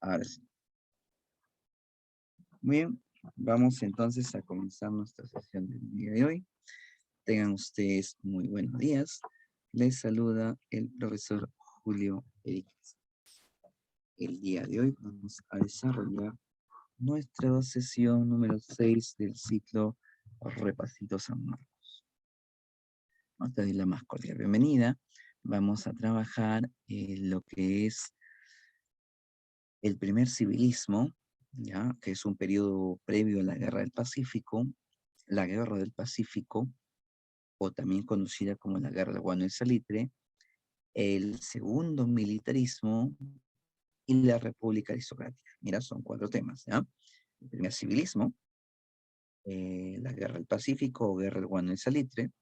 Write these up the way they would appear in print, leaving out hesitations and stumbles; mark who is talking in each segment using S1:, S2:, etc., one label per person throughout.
S1: Ahora sí. Bien, vamos entonces a comenzar nuestra sesión del día de hoy. Tengan ustedes muy buenos días. Les saluda el profesor Julio Enríquez. El día de hoy vamos a desarrollar nuestra sesión número 6 del ciclo Repasito San Marcos. Vamos a darle la más cordial bienvenida. Vamos a trabajar lo que es el primer civilismo, ¿ya? Que es un periodo previo a la Guerra del Pacífico. La Guerra del Pacífico, o también conocida como la Guerra del Guano y Salitre, el segundo militarismo y la República Aristocrática. Mira, son 4 temas, ¿ya? El primer civilismo, la Guerra del Pacífico o Guerra del Guano y Salitre,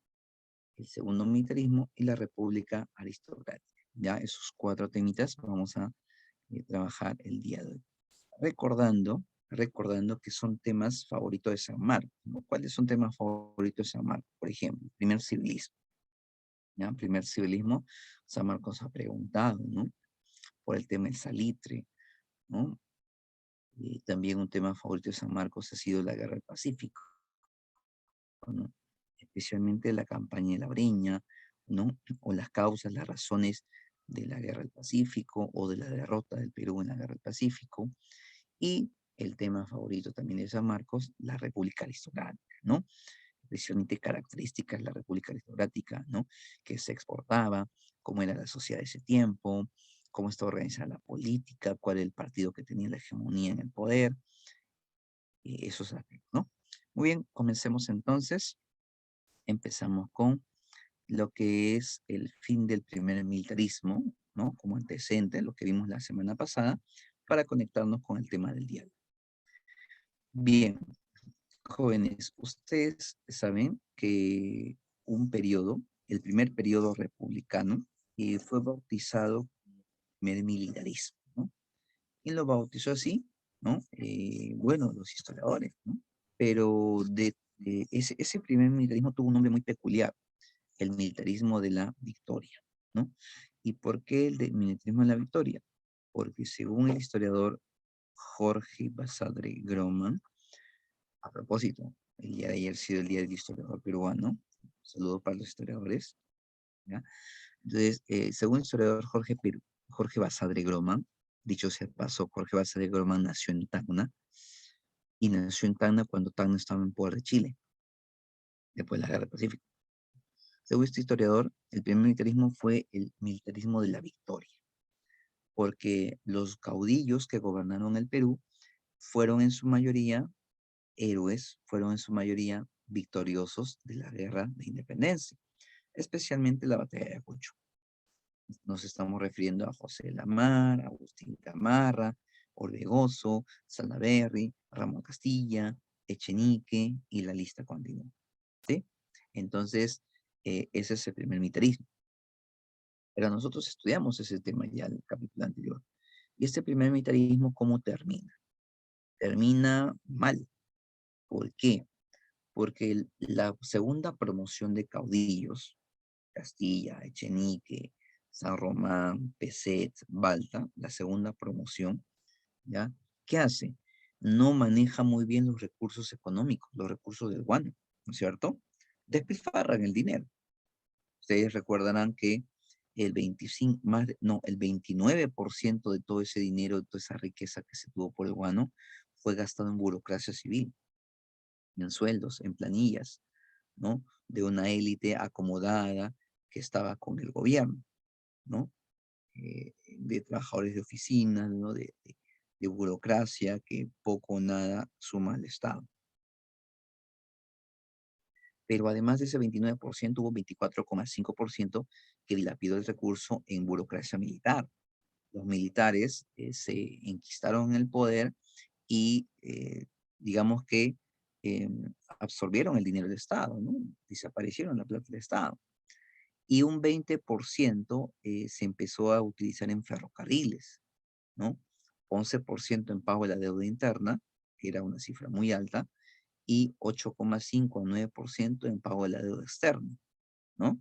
S1: el segundo militarismo y la República Aristocrática. Ya, esos 4 temitas vamos a trabajar el día de hoy. Recordando que son temas favoritos de San Marcos, ¿no? ¿Cuáles son temas favoritos de San Marcos? Por ejemplo, primer civilismo, ¿ya? Primer civilismo, San Marcos ha preguntado, ¿no? Por el tema del salitre, ¿no? Y también un tema favorito de San Marcos ha sido la Guerra del Pacífico, ¿no? Especialmente la campaña de la Breña, ¿no? O las causas, las razones de la Guerra del Pacífico o de la derrota del Perú en la Guerra del Pacífico. Y el tema favorito también de San Marcos, la República Aristocrática, ¿no? Especialmente características de la República Aristocrática, ¿no? Que se exportaba, cómo era la sociedad de ese tiempo, cómo estaba organizada la política, cuál era el partido que tenía la hegemonía en el poder, y esos aspectos, ¿no? Muy bien, comencemos entonces. Empezamos con lo que es el fin del primer militarismo, ¿no? Como antecedente, lo que vimos la semana pasada, para conectarnos con el tema del día. Bien, jóvenes, ustedes saben que un periodo, el primer periodo republicano, fue bautizado como primer militarismo, ¿no? ¿Quién lo bautizó así? ¿No? Bueno, los historiadores, ¿no? Pero ese primer militarismo tuvo un nombre muy peculiar, el militarismo de la victoria, ¿no? ¿Y por qué militarismo de la victoria? Porque según el historiador Jorge Basadre Groman, a propósito, el día de ayer ha sido el Día del Historiador Peruano. Saludos para los historiadores, ¿ya? Entonces, según el historiador Jorge Basadre Groman, dicho sea de paso, Jorge Basadre Groman nació en Tacna, y nació en Tacna cuando Tacna estaba en poder de Chile, después de la Guerra del Pacífico. Según este historiador, el primer militarismo fue el militarismo de la victoria, porque los caudillos que gobernaron el Perú fueron en su mayoría héroes, fueron en su mayoría victoriosos de la guerra de independencia, especialmente la batalla de Ayacucho. Nos estamos refiriendo a José de la Mar, Agustín Gamarra, Orbegoso, Salaverry, Ramón Castilla, Echenique, y la lista continúa, ¿sí? Entonces, ese es el primer militarismo. Pero nosotros estudiamos ese tema ya en el capítulo anterior. Y este primer militarismo, ¿cómo termina? Termina mal. ¿Por qué? Porque la segunda promoción de caudillos, Castilla, Echenique, San Román, Peset, Balta, la segunda promoción, ¿ya? ¿Qué hace? No maneja muy bien los recursos económicos, los recursos del guano, ¿no es cierto? Despilfarran el dinero. Ustedes recordarán que el 25, no, el 29% de todo ese dinero, de toda esa riqueza que se tuvo por el guano, fue gastado en burocracia civil, en sueldos, en planillas, ¿no? De una élite acomodada que estaba con el gobierno, ¿no? De trabajadores de oficinas, ¿no? De burocracia que poco o nada suma al Estado. Pero además de ese 29%, hubo 24,5% que dilapidó el recurso en burocracia militar. Los militares se enquistaron en el poder y digamos que eh, absorbieron el dinero del Estado, ¿no? Desaparecieron la plata del Estado. Y un 20% se empezó a utilizar en ferrocarriles, ¿no? 11% en pago de la deuda interna, que era una cifra muy alta, y 8,5 a 9% en pago de la deuda externa, ¿no?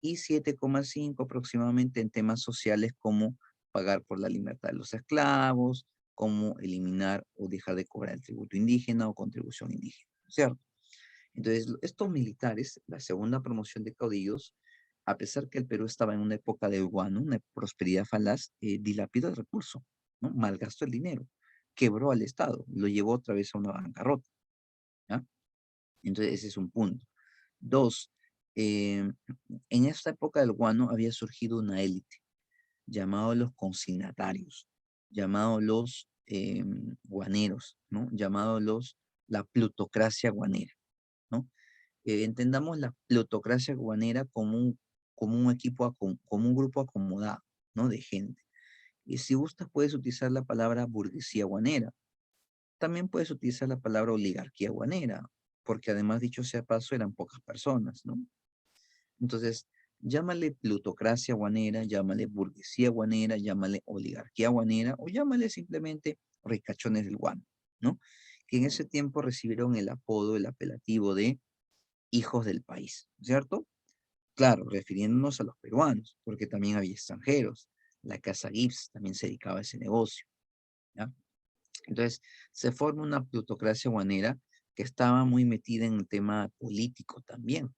S1: Y 7,5 aproximadamente en temas sociales como pagar por la libertad de los esclavos, cómo eliminar o dejar de cobrar el tributo indígena o contribución indígena, ¿cierto? Entonces, estos militares, la segunda promoción de caudillos, a pesar que el Perú estaba en una época de guano, una prosperidad falaz, dilapidó el recurso, ¿no? Malgastó el dinero, quebró al Estado, lo llevó otra vez a una bancarrota, ¿ya? Entonces, ese es un punto. Dos, en esta época del guano había surgido una élite, llamado los consignatarios, llamados los guaneros, ¿no? Llamados la plutocracia guanera, ¿no? Entendamos la plutocracia guanera como un equipo, como un grupo acomodado, ¿no? De gente. Y si gustas, puedes utilizar la palabra burguesía guanera. También puedes utilizar la palabra oligarquía guanera, porque además, dicho sea paso, eran pocas personas, ¿no? Entonces, llámale plutocracia guanera, llámale burguesía guanera, llámale oligarquía guanera o llámale simplemente ricachones del guano, ¿no? Que en ese tiempo recibieron el apodo, el apelativo de hijos del país, ¿cierto? Claro, refiriéndonos a los peruanos, porque también había extranjeros. La Casa Gibbs también se dedicaba a ese negocio, ¿ya? Entonces, se forma una plutocracia guanera que estaba muy metida en el tema político también,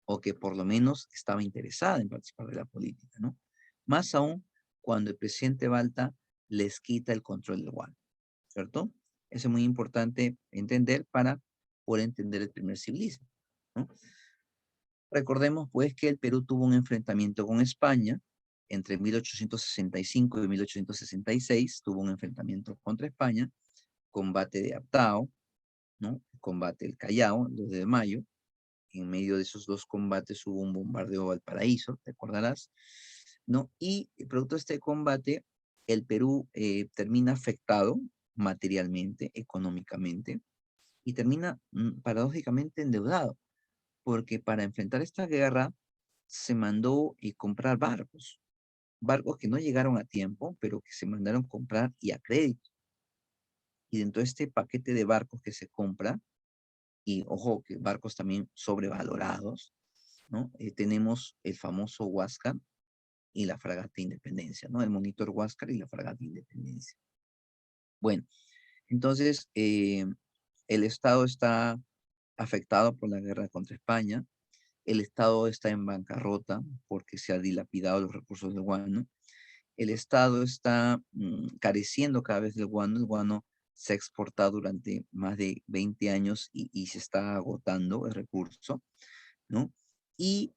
S1: o que por lo menos estaba interesada en participar de la política, ¿no? Más aún cuando el presidente Balta les quita el control del guano, ¿cierto? Eso es muy importante entender para poder entender el primer civilismo, ¿no? Recordemos pues que el Perú tuvo un enfrentamiento con España entre 1865 y 1866, tuvo un enfrentamiento contra España, combate de Aptao, ¿no? Combate del Callao, el 2 de mayo. En medio de esos dos combates hubo un bombardeo a Valparaíso, te acordarás, ¿no? Y producto de este combate, el Perú termina afectado materialmente, económicamente, y termina paradójicamente endeudado, porque para enfrentar esta guerra se mandó comprar barcos, barcos que no llegaron a tiempo, pero que se mandaron comprar y a crédito. Y dentro de este paquete de barcos que se compra, y ojo, que barcos también sobrevalorados, ¿no? Tenemos el famoso Huáscar y la fragata Independencia, ¿no? El monitor Huáscar y la fragata Independencia. Bueno, entonces el Estado está afectado por la guerra contra España, el Estado está en bancarrota porque se ha dilapidado los recursos del guano, el Estado está careciendo cada vez del guano, el guano se ha exportado durante más de 20 años y se está agotando el recurso, ¿no? Y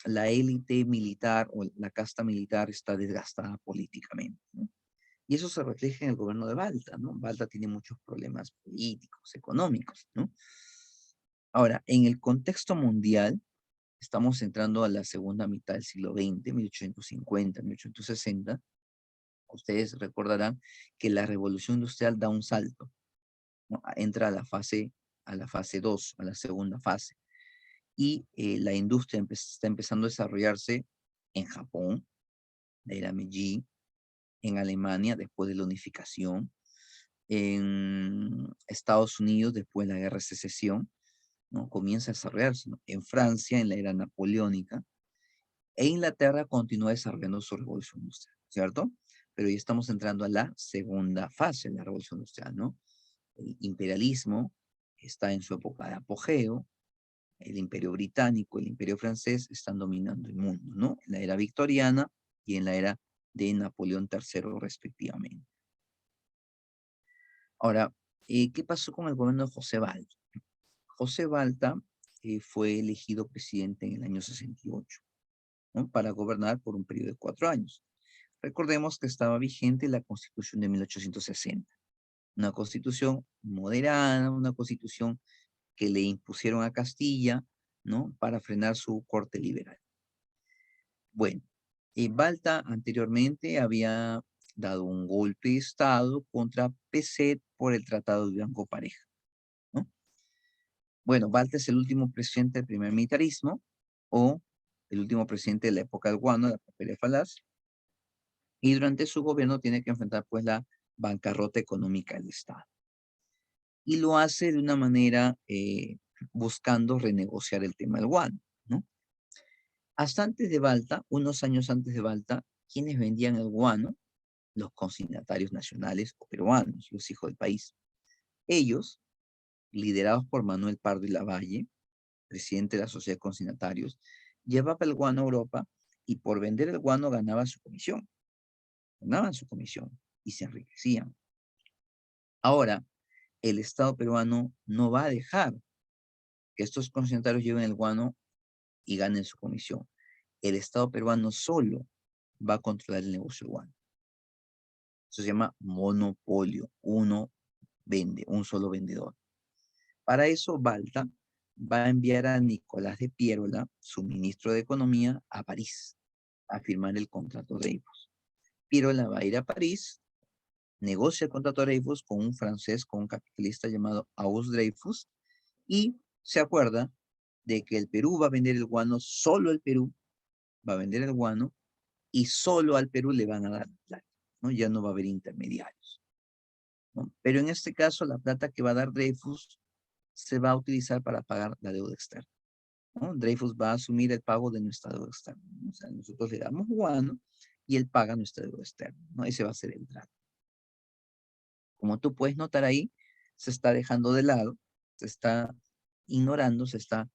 S1: la élite militar o la casta militar está desgastada políticamente, ¿no? Y eso se refleja en el gobierno de Balta, ¿no? Balta tiene muchos problemas políticos, económicos, ¿no? Ahora, en el contexto mundial, estamos entrando a la segunda mitad del siglo XX, 1850, 1860. Ustedes recordarán que la revolución industrial da un salto, ¿no? Entra a la fase 2, a la segunda fase. Y la industria está empezando a desarrollarse en Japón, la era Meiji, en Alemania después de la unificación, en Estados Unidos después de la guerra de secesión, ¿no? Comienza a desarrollarse, ¿no? En Francia en la era napoleónica, e Inglaterra continúa desarrollando su revolución industrial, ¿cierto? Pero ya estamos entrando a la segunda fase de la revolución industrial, ¿no? El imperialismo está en su época de apogeo, el imperio británico, el imperio francés están dominando el mundo, ¿no? En la era victoriana y en la era de Napoleón III respectivamente. Ahora, ¿qué pasó con el gobierno de José Balta? José Balta fue elegido presidente en el año 68, ¿no? Para gobernar por un periodo de 4 años. Recordemos que estaba vigente la Constitución de 1860, una constitución moderada, una constitución que le impusieron a Castilla, ¿no? Para frenar su corte liberal. Bueno, Balta anteriormente había dado un golpe de Estado contra Pezet por el Tratado de Blanco Pareja, ¿no? Bueno, Balta es el último presidente del primer militarismo, o el último presidente de la época del guano, de la papel falaz, y durante su gobierno tiene que enfrentar pues la bancarrota económica del Estado. Y lo hace de una manera buscando renegociar el tema del guano, ¿no? Hasta antes de Balta, unos años antes de Balta, ¿Quiénes vendían el guano? Los consignatarios nacionales o peruanos, los hijos del país. Ellos, liderados por Manuel Pardo y Lavalle, presidente de la Sociedad de Consignatarios, llevaba el guano a Europa y por vender el guano ganaban su comisión y se enriquecían. Ahora, el Estado peruano no va a dejar que estos consignatarios lleven el guano y ganen su comisión. El Estado peruano solo va a controlar el negocio del guano. Eso se llama monopolio. Uno vende, un solo vendedor. Para eso, Balta va a enviar a Nicolás de Piérola, su ministro de Economía, a París a firmar el contrato Dreyfus. Piérola va a ir a París, negocia el contrato Dreyfus con un francés, con un capitalista llamado Auguste Dreyfus, y se acuerda de que el Perú va a vender el guano, solo el Perú va a vender el guano, y solo al Perú le van a dar plata, ¿no? Ya no va a haber intermediarios, ¿no? Pero en este caso, la plata que va a dar Dreyfus se va a utilizar para pagar la deuda externa, ¿no? Dreyfus va a asumir el pago de nuestra deuda externa, ¿no? O sea, nosotros le damos guano y él paga nuestra deuda externa, ¿no? Ese va a ser el trato. Como tú puedes notar ahí, se está dejando de lado, se está ignorando, se está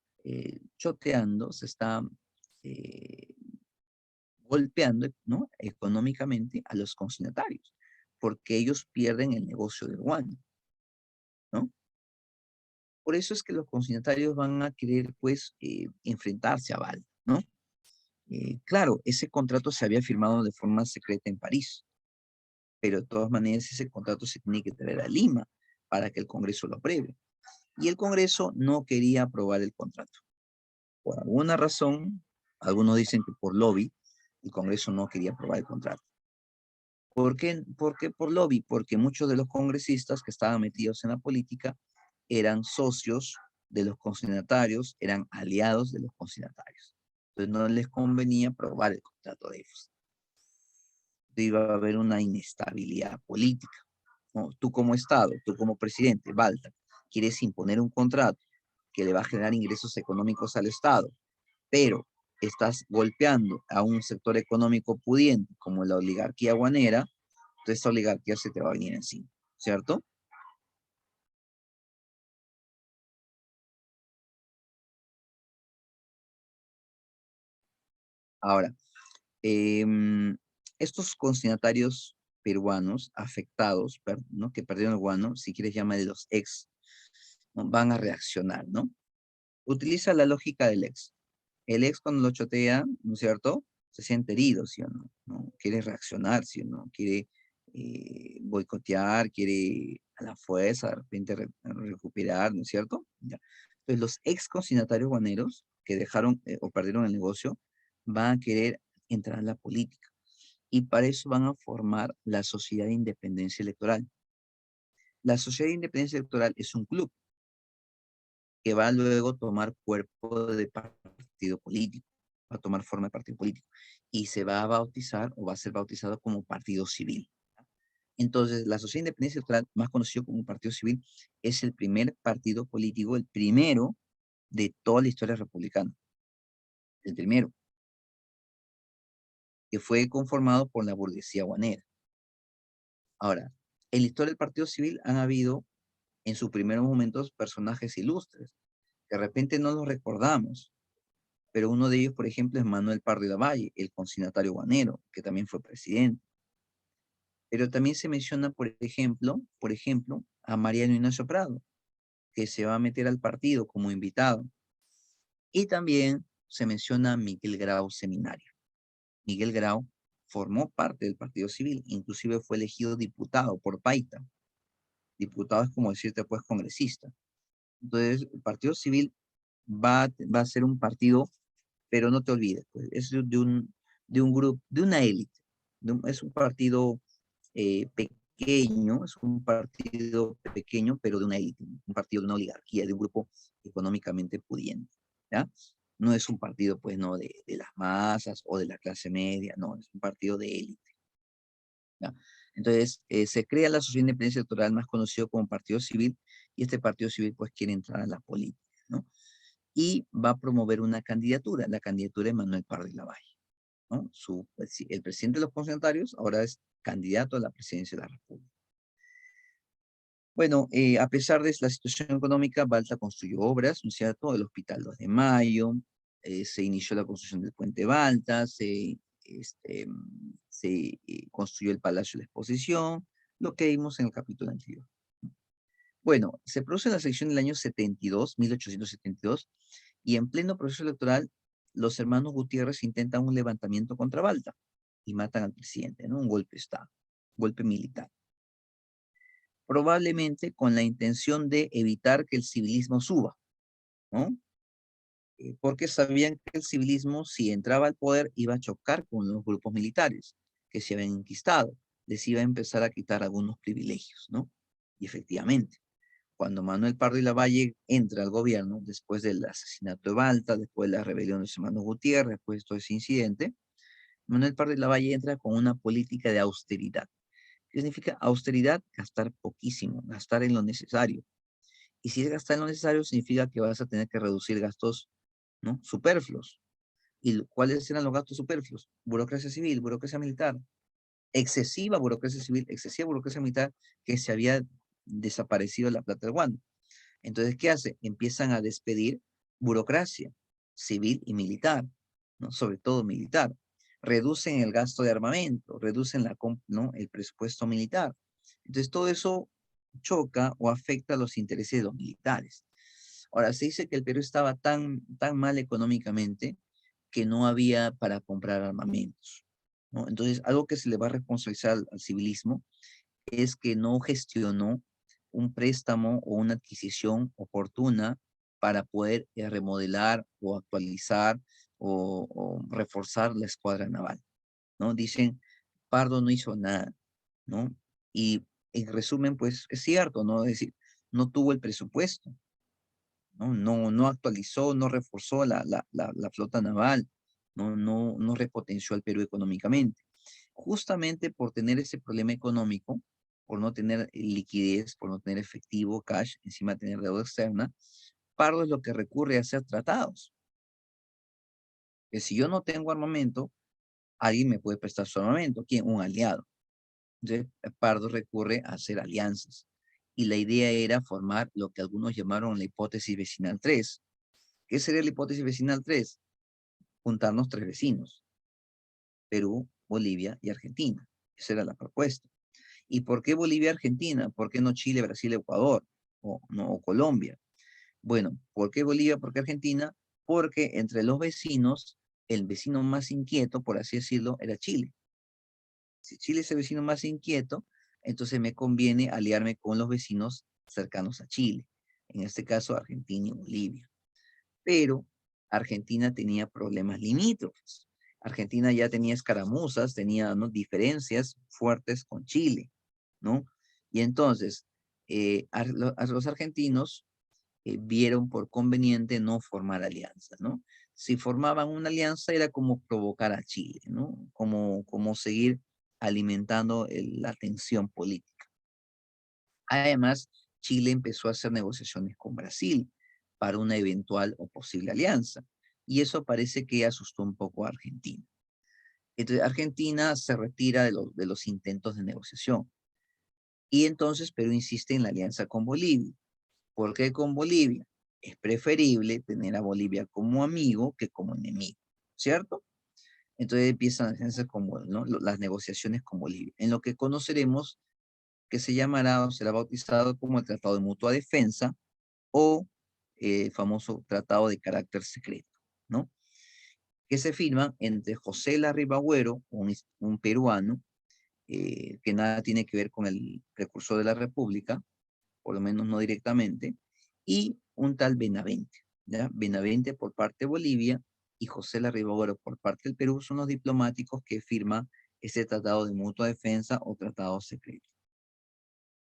S1: choteando, se está eh, golpeando, ¿no? Económicamente a los consignatarios, porque ellos pierden el negocio del guano, ¿no? Por eso es que los consignatarios van a querer, pues, enfrentarse a Val, ¿no? Claro, ese contrato se había firmado de forma secreta en París, pero de todas maneras ese contrato se tiene que traer a Lima para que el Congreso lo apruebe. Y el Congreso no quería aprobar el contrato. Por alguna razón, algunos dicen que por lobby, el Congreso no quería aprobar el contrato. ¿Por qué? ¿Por qué por lobby? Porque muchos de los congresistas que estaban metidos en la política eran socios de los consignatarios, eran aliados de los consignatarios. Entonces no les convenía aprobar el contrato de ellos. Iba a haber una inestabilidad política, ¿no? Tú como Estado, tú como presidente, Balta, quieres imponer un contrato que le va a generar ingresos económicos al Estado, pero estás golpeando a un sector económico pudiente como la oligarquía guanera, entonces esta oligarquía se te va a venir encima, ¿cierto? Ahora, em, estos consignatarios peruanos afectados, ¿no? Que perdieron el guano, si quieres llama de los ex, ¿no? Van a reaccionar, ¿no? Utiliza la lógica del ex. El ex cuando lo chotea, ¿no es cierto? Se siente herido, ¿sí o no? ¿No? Quiere reaccionar, ¿sí o no? Quiere boicotear, quiere a la fuerza, de repente recuperar, ¿no es cierto? Ya. Entonces los ex consignatarios guaneros que dejaron o perdieron el negocio van a querer entrar a la política y para eso van a formar la Sociedad de Independencia Electoral. La Sociedad de Independencia Electoral es un club que va luego a tomar cuerpo de partido político, va a tomar forma de partido político y se va a bautizar o va a ser bautizado como partido civil. Entonces, la Sociedad de Independencia Electoral, más conocido como partido civil, es el primer partido político, el primero de toda la historia republicana, el primero, que fue conformado por la burguesía guanera. Ahora, en la historia del partido civil han habido en sus primeros momentos personajes ilustres, que de repente no los recordamos, pero uno de ellos, por ejemplo, es Manuel Pardo y Lavalle, el consignatario guanero, que también fue presidente. Pero también se menciona, por ejemplo, a Mariano Ignacio Prado, que se va a meter al partido como invitado. Y también se menciona a Miguel Grau Seminario. Miguel Grau formó parte del Partido Civil, inclusive fue elegido diputado por Paita. Diputado es como decirte, pues, congresista. Entonces, el Partido Civil va a ser un partido, pero no te olvides, pues, es de un grupo, de una élite. Es un partido pequeño, es un partido pequeño, pero de una élite, un partido de una oligarquía, de un grupo económicamente pudiente, ¿ya? No es un partido, pues, no, de las masas o de la clase media, no, es un partido de élite, ¿ya? Entonces, se crea la Sociedad de Independencia Electoral, más conocido como Partido Civil, y este Partido Civil, pues, quiere entrar a la política, ¿no? Y va a promover una candidatura, la candidatura de Manuel Pardo y Lavalle. ¿no? El presidente de los consignatarios ahora es candidato a la presidencia de la República. Bueno, a pesar de la situación económica, Balta construyó obras, ¿no es cierto? El Hospital 2 de Mayo, se inició la construcción del Puente Balta, construyó el Palacio de la Exposición, lo que vimos en el capítulo anterior. Bueno, se produce la sección del año 72, 1872, y en pleno proceso electoral, los hermanos Gutiérrez intentan un levantamiento contra Balta y matan al presidente, ¿no? Un golpe de Estado, golpe militar. Probablemente con la intención de evitar que el civilismo suba, ¿no? Porque sabían que el civilismo, si entraba al poder, iba a chocar con los grupos militares que se habían enquistado, les iba a empezar a quitar algunos privilegios, ¿no? Y efectivamente, cuando Manuel Pardo y Lavalle entra al gobierno, después del asesinato de Balta, después de la rebelión de los hermanos Gutiérrez, después de todo ese incidente, Manuel Pardo y Lavalle entra con una política de austeridad. ¿Qué significa austeridad? Gastar poquísimo, gastar en lo necesario. Y si es gastar en lo necesario, significa que vas a tener que reducir gastos, ¿no? Superfluos. ¿Y cuáles eran los gastos superfluos? Burocracia civil, burocracia militar, excesiva burocracia civil, excesiva burocracia militar, que se había desaparecido la plata del guano. Entonces, ¿qué hace? Empiezan a despedir burocracia civil y militar, ¿no? Sobre todo militar. Reducen el gasto de armamento, reducen ¿no? el presupuesto militar. Entonces, todo eso choca o afecta a los intereses de los militares. Ahora, se dice que el Perú estaba tan mal económicamente que no había para comprar armamentos, ¿no? Entonces, algo que se le va a responsabilizar al civilismo es que no gestionó un préstamo o una adquisición oportuna para poder remodelar o actualizar o reforzar la escuadra naval, ¿no? Dicen, Pardo no hizo nada, ¿no? Y en resumen, pues es cierto, ¿no? Es decir, no tuvo el presupuesto, ¿no? No actualizó, no reforzó la flota naval, no repotenció al Perú económicamente. Justamente por tener ese problema económico, por no tener liquidez, por no tener efectivo, cash, encima de tener deuda externa, Pardo es lo que recurre a hacer tratados. Que si yo no tengo armamento, alguien me puede prestar su armamento. ¿Quién? Un aliado. Entonces, Pardo recurre a hacer alianzas. Y la idea era formar lo que algunos llamaron la hipótesis vecinal 3. ¿Qué sería la hipótesis vecinal 3? Juntarnos tres vecinos, Perú, Bolivia y Argentina. Esa era la propuesta. ¿Y por qué Bolivia y Argentina? ¿Por qué no Chile, Brasil, Ecuador o Colombia? Bueno, ¿por qué Bolivia? ¿Por qué Argentina? Porque entre los vecinos, el vecino más inquieto, por así decirlo, era Chile. Si Chile es el vecino más inquieto, entonces me conviene aliarme con los vecinos cercanos a Chile. En este caso, Argentina y Bolivia. Pero Argentina tenía problemas limítrofes. Argentina ya tenía escaramuzas, tenía, ¿no? diferencias fuertes con Chile, ¿no? Y entonces, a los argentinos vieron por conveniente no formar alianza, ¿no? Si formaban una alianza era como provocar a Chile, ¿no? Como seguir alimentando la tensión política. Además, Chile empezó a hacer negociaciones con Brasil para una eventual o posible alianza, y eso parece que asustó un poco a Argentina. Entonces, Argentina se retira de los intentos de negociación, y entonces Perú insiste en la alianza con Bolivia. ¿Por qué con Bolivia? Es preferible tener a Bolivia como amigo que como enemigo, ¿cierto? Entonces empiezan a hacerse como, ¿no? las negociaciones con Bolivia, en lo que conoceremos que se llamará o será bautizado como el Tratado de Mutua Defensa o famoso Tratado de Carácter Secreto, ¿no? Que se firma entre José Larribagüero, un peruano, que nada tiene que ver con el precursor de la República, por lo menos no directamente, y un tal Benavente, ¿ya? Benavente por parte de Bolivia y José Larribagüero por parte del Perú son los diplomáticos que firman ese tratado de mutua defensa o tratado secreto.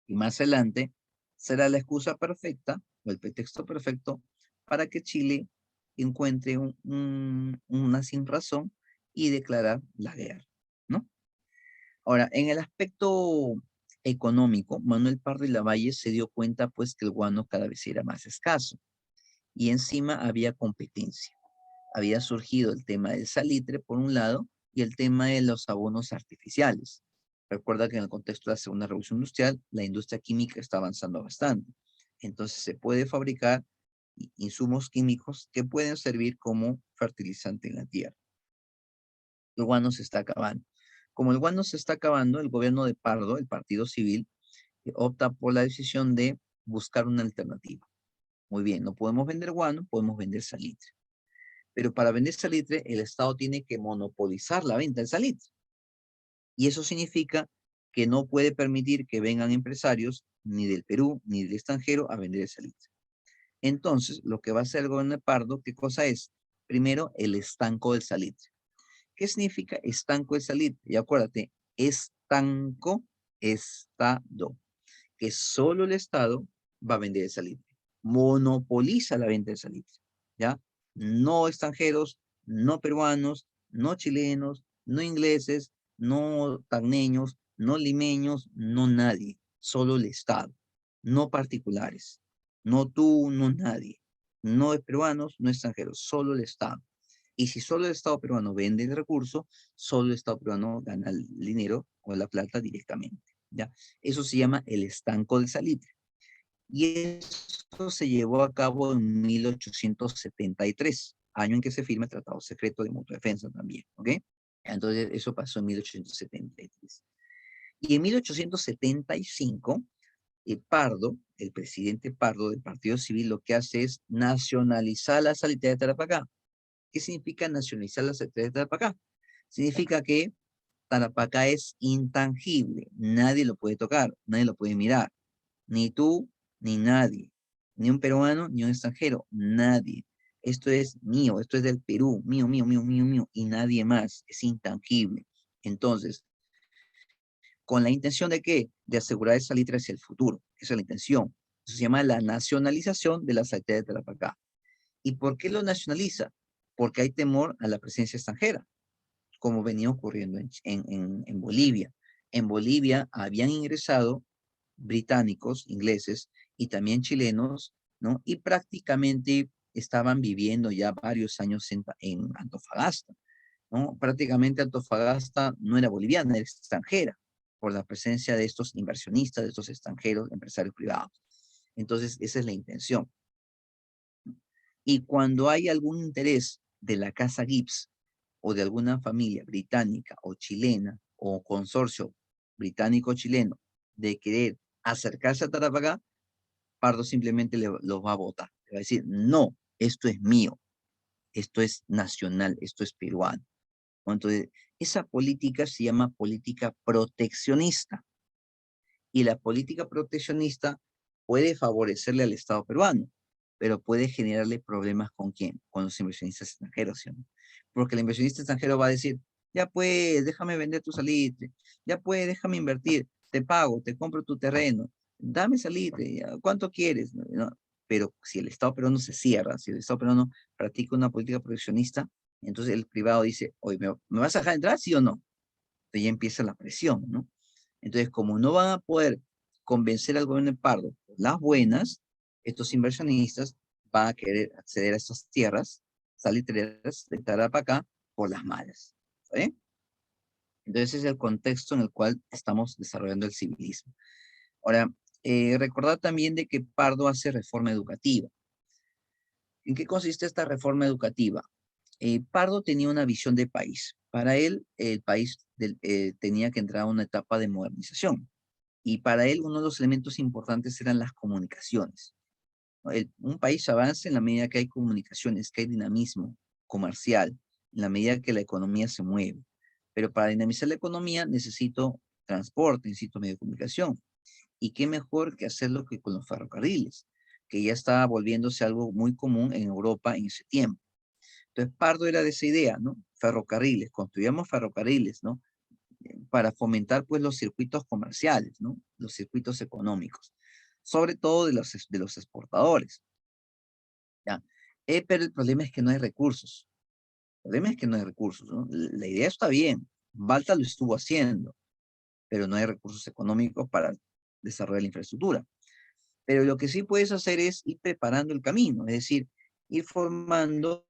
S1: Y más adelante será la excusa perfecta o el pretexto perfecto para que Chile encuentre una sin razón y declarar la guerra, ¿no? Ahora, en el aspecto económico, Manuel Pardo y Lavalle se dio cuenta pues que el guano cada vez era más escaso y encima había competencia. Había surgido el tema del salitre por un lado y el tema de los abonos artificiales. Recuerda que en el contexto de la Segunda Revolución Industrial, la industria química está avanzando bastante. Entonces se puede fabricar insumos químicos que pueden servir como fertilizante en la tierra. El guano se está acabando. Como el guano se está acabando, el gobierno de Pardo, el Partido Civil, opta por la decisión de buscar una alternativa. Muy bien, no podemos vender guano, podemos vender salitre. Pero para vender salitre, el Estado tiene que monopolizar la venta del salitre. Y eso significa que no puede permitir que vengan empresarios ni del Perú ni del extranjero a vender el salitre. Entonces, lo que va a hacer el gobierno de Pardo, ¿qué cosa es? Primero, el estanco del salitre. ¿Qué significa estanco del salitre? Y acuérdate, estanco, estado, que solo el Estado va a vender el salitre. Monopoliza la venta del salitre, ¿ya? No extranjeros, no peruanos, no chilenos, no ingleses, no tagneños, no limeños, no nadie, solo el Estado, no particulares, no tú, no nadie, no peruanos, no extranjeros, solo el Estado. Y si solo el Estado peruano vende el recurso, solo el Estado peruano gana el dinero o la plata directamente, ¿ya? Eso se llama el estanco del salitre. Y esto se llevó a cabo en 1873, año en que se firma el Tratado Secreto de Mutua Defensa también, ¿ok? Entonces, eso pasó en 1873. Y en 1875, Pardo, el presidente Pardo del Partido Civil, lo que hace es nacionalizar la salitre de Tarapacá. ¿Qué significa nacionalizar la salitre de Tarapacá? Significa que Tarapacá es intangible, nadie lo puede tocar, nadie lo puede mirar, ni tú, ni nadie, ni un peruano, ni un extranjero, nadie. Esto es mío, esto es del Perú, mío, mío, mío, mío, mío, y nadie más, es intangible. Entonces, ¿con la intención de qué? De asegurar esa salitre hacia el futuro, esa es la intención. Eso se llama la nacionalización de la salitre de Tarapacá. ¿Y por qué lo nacionaliza? Porque hay temor a la presencia extranjera, como venía ocurriendo en Bolivia. En Bolivia habían ingresado británicos, ingleses y también chilenos, ¿no? Y prácticamente estaban viviendo ya varios años en Antofagasta, ¿no? Prácticamente Antofagasta no era boliviana, era extranjera, por la presencia de estos inversionistas, de estos extranjeros, empresarios privados. Entonces, esa es la intención. Y cuando hay algún interés de la Casa Gibbs o de alguna familia británica o chilena o consorcio británico-chileno de querer acercarse a Tarapacá, Pardo simplemente los va a votar. Le va a decir, no, esto es mío, esto es nacional, esto es peruano. Entonces, esa política se llama política proteccionista. Y la política proteccionista puede favorecerle al Estado peruano, pero puede generarle problemas ¿con quién? Con los inversionistas extranjeros, ¿sí? Porque el inversionista extranjero va a decir, ya pues, déjame vender tu salitre, ya pues, déjame invertir, te pago, te compro tu terreno, dame salitre, ¿cuánto quieres? ¿No? Pero si el Estado peruano se cierra, si el Estado peruano practica una política proteccionista, entonces el privado dice, oye, ¿me vas a dejar entrar, sí o no? Entonces ya empieza la presión, ¿no? Entonces, como no van a poder convencer al gobierno de Pardo por las buenas, estos inversionistas van a querer acceder a estas tierras salitreras de Tarapacá por las malas. ¿Sí? Entonces, ese es el contexto en el cual estamos desarrollando el civilismo. Ahora, recordar también de que Pardo hace reforma educativa. ¿En qué consiste esta reforma educativa? Pardo tenía una visión de país. Para él, el país tenía que entrar a una etapa de modernización. Y para él, uno de los elementos importantes eran las comunicaciones. ¿No? Un país avanza en la medida que hay comunicaciones, que hay dinamismo comercial, en la medida que la economía se mueve. Pero para dinamizar la economía necesito transporte, necesito medio de comunicación. Y qué mejor que hacerlo que con los ferrocarriles, que ya estaba volviéndose algo muy común en Europa en ese tiempo. Entonces, Pardo era de esa idea, ¿no? Ferrocarriles, construíamos ferrocarriles, ¿no? Para fomentar, pues, los circuitos comerciales, ¿no? Los circuitos económicos, sobre todo de los exportadores, ¿ya? Pero el problema es que no hay recursos. El problema es que no hay recursos, ¿no? La idea está bien. Balta lo estuvo haciendo, pero no hay recursos económicos para desarrollar la infraestructura. Pero lo que sí puedes hacer es ir preparando el camino, es decir, ir formando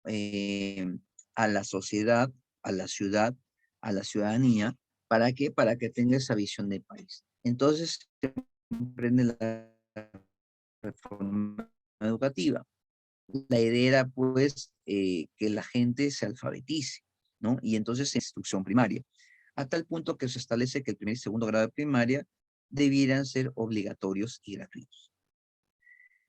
S1: eh, a la sociedad a la ciudad, a la ciudadanía. ¿Para qué? Para que tenga esa visión de país. Entonces, se emprende la reforma educativa. La idea era, pues, que la gente se alfabetice, ¿no? Y entonces, instrucción primaria, a tal punto que se establece que el primer y segundo grado de primaria debieran ser obligatorios y gratuitos.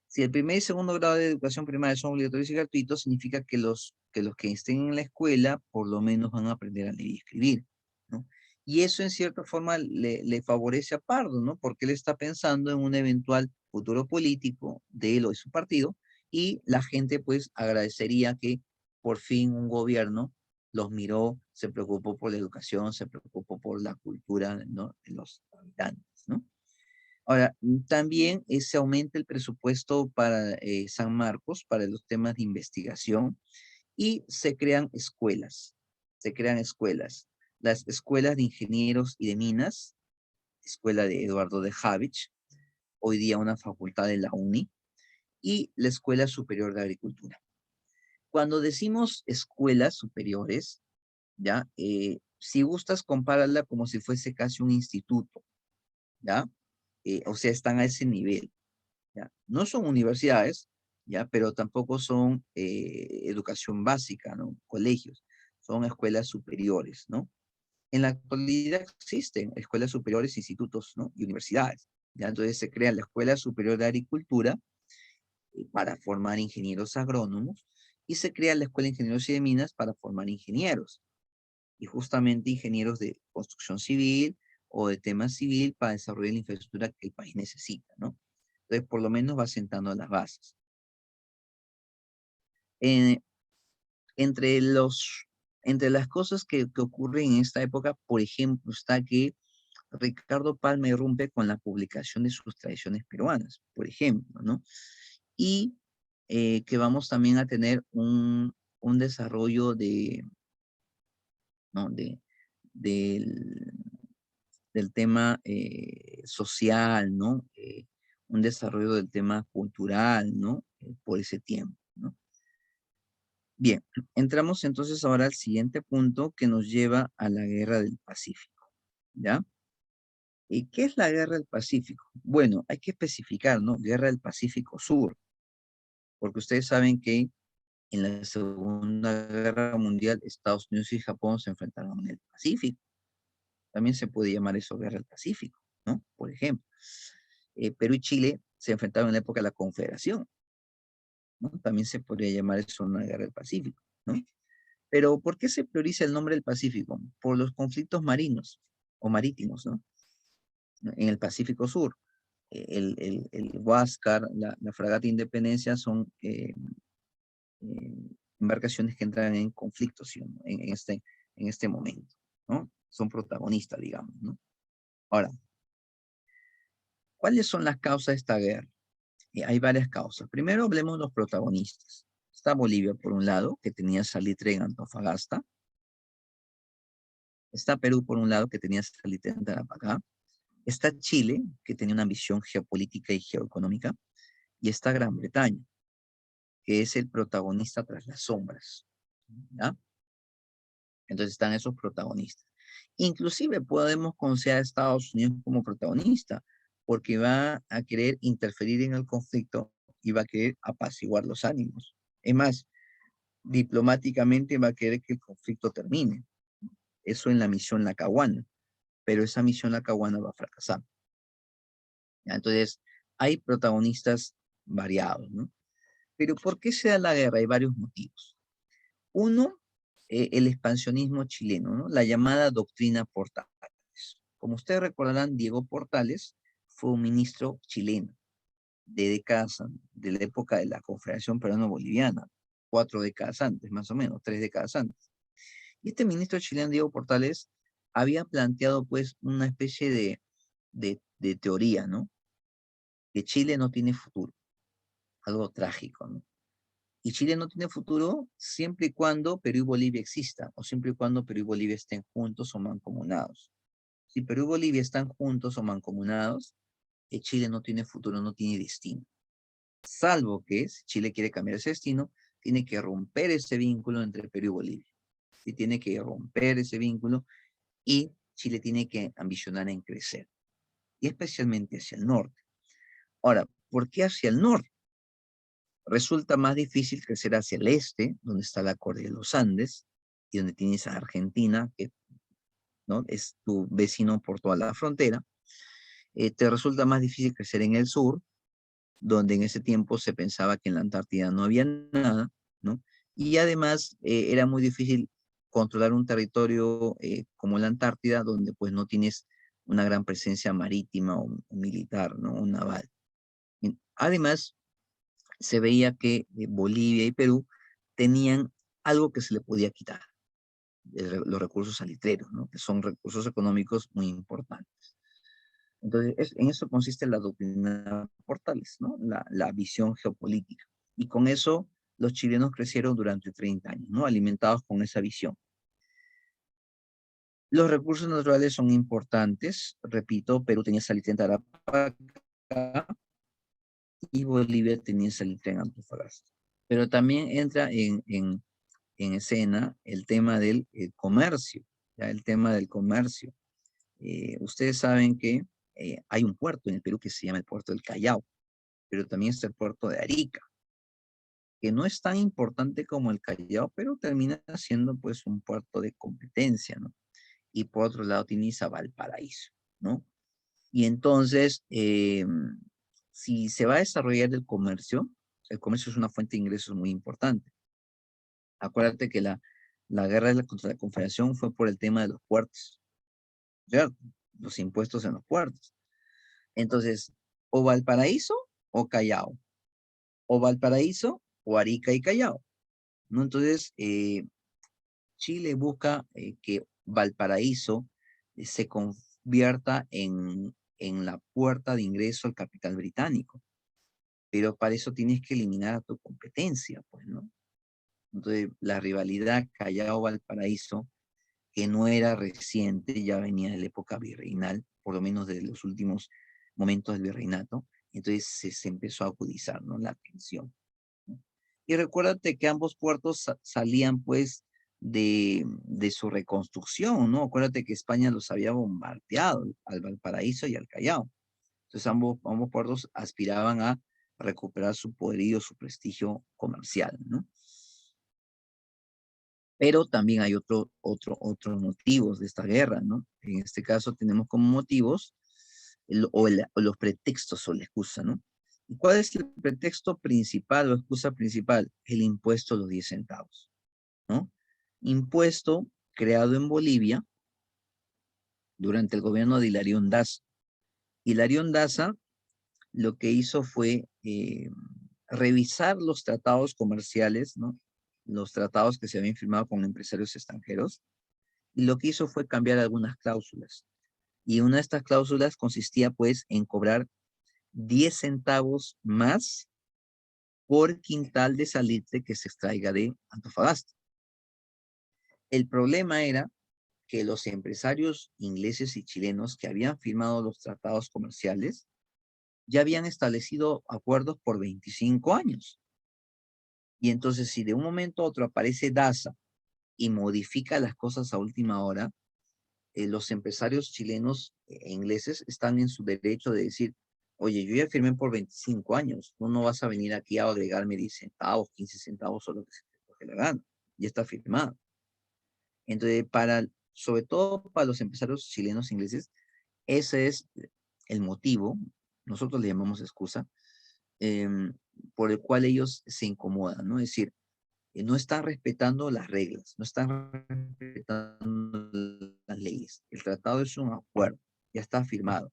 S1: Si el primer y segundo grado de educación primaria son obligatorios y gratuitos, significa que los que estén en la escuela por lo menos van a aprender a leer y escribir, ¿no? Y eso en cierta forma le favorece a Pardo, ¿no? Porque él está pensando en un eventual futuro político de él o de su partido, y la gente pues agradecería que por fin un gobierno los miró, se preocupó por la educación, se preocupó por la cultura, ¿no?, de los habitantes, ¿no? Ahora, también se aumenta el presupuesto para San Marcos, para los temas de investigación, y se crean escuelas. Se crean escuelas. Las escuelas de ingenieros y de minas, escuela de Eduardo de Javich, hoy día una facultad de la UNI, y la Escuela Superior de Agricultura. Cuando decimos escuelas superiores, ¿ya? Si gustas, compárala como si fuese casi un instituto, ¿ya? O sea, están a ese nivel. ¿Ya? No son universidades, ¿ya? Pero tampoco son educación básica, ¿no? Colegios, son escuelas superiores, ¿no? En la actualidad existen escuelas superiores, institutos, ¿no? Y universidades, ¿ya? Entonces se crea la Escuela Superior de Agricultura para formar ingenieros agrónomos, y se crea la Escuela de Ingenieros y de Minas para formar ingenieros, y justamente ingenieros de construcción civil o de tema civil para desarrollar la infraestructura que el país necesita, ¿no? Entonces, por lo menos va sentando las bases. Eh, entre entre las cosas que ocurren en esta época, por ejemplo, está que Ricardo Palma irrumpe con la publicación de sus tradiciones peruanas, por ejemplo, ¿no? Y que vamos también a tener un desarrollo ¿no? Del, del tema social, ¿no? Un desarrollo del tema cultural, ¿no? Por ese tiempo, ¿no? Bien, entramos entonces ahora al siguiente punto que nos lleva a la Guerra del Pacífico, ¿ya? ¿Y qué es la Guerra del Pacífico? Bueno, hay que especificar, ¿no? Guerra del Pacífico Sur, porque ustedes saben que en la Segunda Guerra Mundial Estados Unidos y Japón se enfrentaron en el Pacífico. También se puede llamar eso Guerra del Pacífico, ¿no? Por ejemplo, Perú y Chile se enfrentaron en la época de la Confederación, ¿no? También se podría llamar eso una Guerra del Pacífico, ¿no? Pero ¿por qué se prioriza el nombre del Pacífico? Por los conflictos marinos o marítimos, ¿no? En el Pacífico Sur. El Huáscar, la fragata Independencia son embarcaciones que entran en conflicto, ¿sí? En este momento, ¿no? Son protagonistas, digamos, ¿no? Ahora, ¿cuáles son las causas de esta guerra? Hay varias causas. Primero hablemos de los protagonistas. Está Bolivia, por un lado, que tenía salitre en Antofagasta. Está Perú, por un lado, que tenía salitre en Tarapacá. Está Chile, que tenía una ambición geopolítica y geoeconómica. Y está Gran Bretaña, que es el protagonista tras las sombras, ¿ya? Entonces están esos protagonistas. Inclusive podemos considerar a Estados Unidos como protagonista, porque va a querer interferir en el conflicto y va a querer apaciguar los ánimos. Es más, diplomáticamente va a querer que el conflicto termine. Eso en la misión Lackawanna, pero esa misión Lackawanna va a fracasar, ¿ya? Entonces, hay protagonistas variados, ¿no? Pero ¿por qué se da la guerra? Hay varios motivos. Uno, el expansionismo chileno, ¿no? La llamada doctrina Portales. Como ustedes recordarán, Diego Portales fue un ministro chileno de décadas, de la época de la Confederación Peruano-Boliviana, 4 décadas antes, más o menos, 3 décadas antes. Y este ministro chileno, Diego Portales, había planteado pues una especie de teoría, ¿no? Que Chile no tiene futuro, algo trágico, ¿no? Y Chile no tiene futuro siempre y cuando Perú y Bolivia existan, o siempre y cuando Perú y Bolivia estén juntos o mancomunados. Si Perú y Bolivia están juntos o mancomunados, Chile no tiene futuro, no tiene destino. Salvo que si Chile quiere cambiar ese destino, tiene que romper ese vínculo entre Perú y Bolivia. y tiene que romper ese vínculo y Chile tiene que ambicionar en crecer, y especialmente hacia el norte. Ahora, ¿por qué hacia el norte? Resulta más difícil crecer hacia el este, donde está la cordillera de los Andes, y donde tienes a Argentina, que, ¿no?, es tu vecino por toda la frontera. Te resulta más difícil crecer en el sur, donde en ese tiempo se pensaba que en la Antártida no había nada, ¿no? Y además era muy difícil controlar un territorio como la Antártida, donde pues no tienes una gran presencia marítima o militar, ¿no? O naval. Además, se veía que Bolivia y Perú tenían algo que se le podía quitar, los recursos salitreros, ¿no?, que son recursos económicos muy importantes. Entonces, en eso consiste la doctrina Portales, ¿no? La visión geopolítica. Y con eso los chilenos crecieron durante 30 años, ¿no?, alimentados con esa visión. Los recursos naturales son importantes, repito, Perú tenía salitre en Tarapacá y Bolivia tenía salitre en Antofagasta. Pero también entra en escena el tema del comercio, ¿ya? El tema del comercio. Ustedes saben que hay un puerto en el Perú que se llama el puerto del Callao, pero también está el puerto de Arica, que no es tan importante como el Callao, pero termina siendo pues un puerto de competencia, ¿no? Y por otro lado tienes a Valparaíso, ¿no? Y entonces, si se va a desarrollar el comercio es una fuente de ingresos muy importante. Acuérdate que la guerra contra la Confederación fue por el tema de los puertos, ¿cierto? Los impuestos en los puertos. Entonces, o Valparaíso o Callao, o Valparaíso o Arica y Callao, ¿no? Entonces, Chile busca que Valparaíso se convierta en la puerta de ingreso al capital británico, pero para eso tienes que eliminar a tu competencia, pues, ¿no? Entonces, la rivalidad Callao-Valparaíso, que no era reciente, ya venía de la época virreinal, por lo menos de los últimos momentos del virreinato, entonces se empezó a agudizar, ¿no?, la tensión, ¿no? Y recuérdate que ambos puertos salían pues de su reconstrucción, ¿no? Acuérdate que España los había bombardeado al Valparaíso y al Callao. Entonces ambos puertos aspiraban a recuperar su poderío, su prestigio comercial, ¿no? Pero también hay otros motivos de esta guerra, ¿no? En este caso tenemos como motivos o los pretextos o la excusa, ¿no? ¿Y cuál es el pretexto principal o excusa principal? El impuesto a los 10 centavos, ¿no? Impuesto creado en Bolivia durante el gobierno de Hilarión Daza. Hilarión Daza lo que hizo fue revisar los tratados comerciales, ¿no? Los tratados que se habían firmado con empresarios extranjeros, y lo que hizo fue cambiar algunas cláusulas. Y una de estas cláusulas consistía pues en cobrar 10 centavos más por quintal de salitre que se extraiga de Antofagasta. El problema era que los empresarios ingleses y chilenos que habían firmado los tratados comerciales ya habían establecido acuerdos por 25 años. Y entonces, si de un momento a otro aparece Daza y modifica las cosas a última hora, los empresarios chilenos e ingleses están en su derecho de decir, oye, yo ya firmé por 25 años, tú no vas a venir aquí a agregarme 10 centavos, 15 centavos o lo que se te coge la gana, ya está firmado. Entonces, sobre todo para los empresarios chilenos e ingleses, ese es el motivo, nosotros le llamamos excusa, em, por el cual ellos se incomodan, ¿no? Es decir, no están respetando las reglas, no están respetando las leyes. El tratado es un acuerdo, ya está firmado.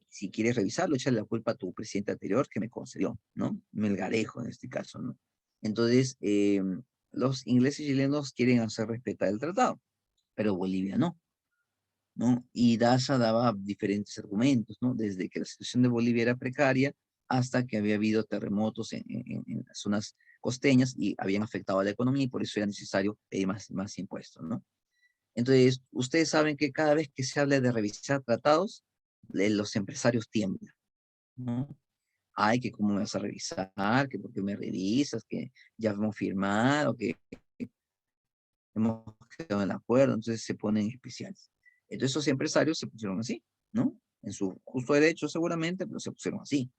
S1: Si quieres revisarlo, échale la culpa a tu presidente anterior que me concedió, ¿no? Melgarejo en este caso, ¿no? Entonces, los ingleses y chilenos quieren hacer respetar el tratado, pero Bolivia no, ¿no? Y Daza daba diferentes argumentos, ¿no? Desde que la situación de Bolivia era precaria hasta que había habido terremotos en las zonas costeñas y habían afectado a la economía y por eso era necesario pedir más impuestos, ¿no? Entonces, ustedes saben que cada vez que se habla de revisar tratados, los empresarios tiemblan, ¿no? Ay, que cómo me vas a revisar, que por qué me revisas, que ya hemos firmado, que hemos quedado en acuerdo, entonces se ponen especiales. Entonces esos empresarios se pusieron así, ¿no? En su justo derecho seguramente, pero se pusieron así.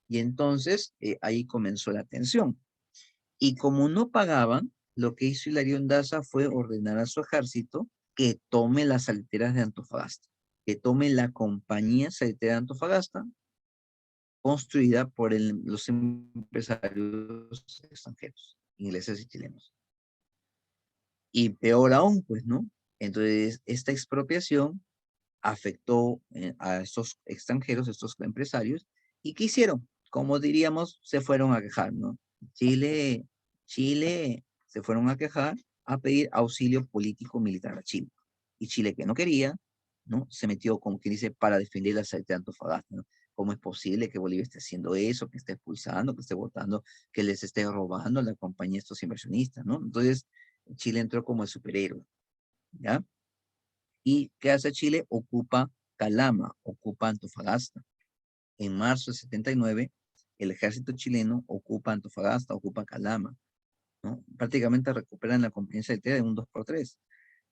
S1: Y entonces ahí comenzó la tensión. Y como no pagaban, lo que hizo Hilarión Daza fue ordenar a su ejército que tome las saleteras de Antofagasta, que tome la compañía saletera de Antofagasta, construida por los empresarios extranjeros, ingleses y chilenos. Y peor aún, pues, ¿no? Entonces, esta expropiación afectó a estos extranjeros, estos empresarios, ¿y qué hicieron? Como diríamos, se fueron a quejar, ¿no? Chile, Chile se fueron a quejar, a pedir auxilio político militar a Chile. Y Chile, que no quería, ¿no? Se metió, como quien dice, para defender la salida de Antofagasta, ¿no? ¿Cómo es posible que Bolivia esté haciendo eso, que esté expulsando, que esté votando, que les esté robando la compañía a estos inversionistas, ¿no? Entonces, Chile entró como el superhéroe, ¿ya? ¿Y qué hace Chile? Ocupa Calama, ocupa Antofagasta. En marzo del 79, el ejército chileno ocupa Antofagasta, ocupa Calama, ¿no? Prácticamente recuperan la compañía saltera de un 2x3.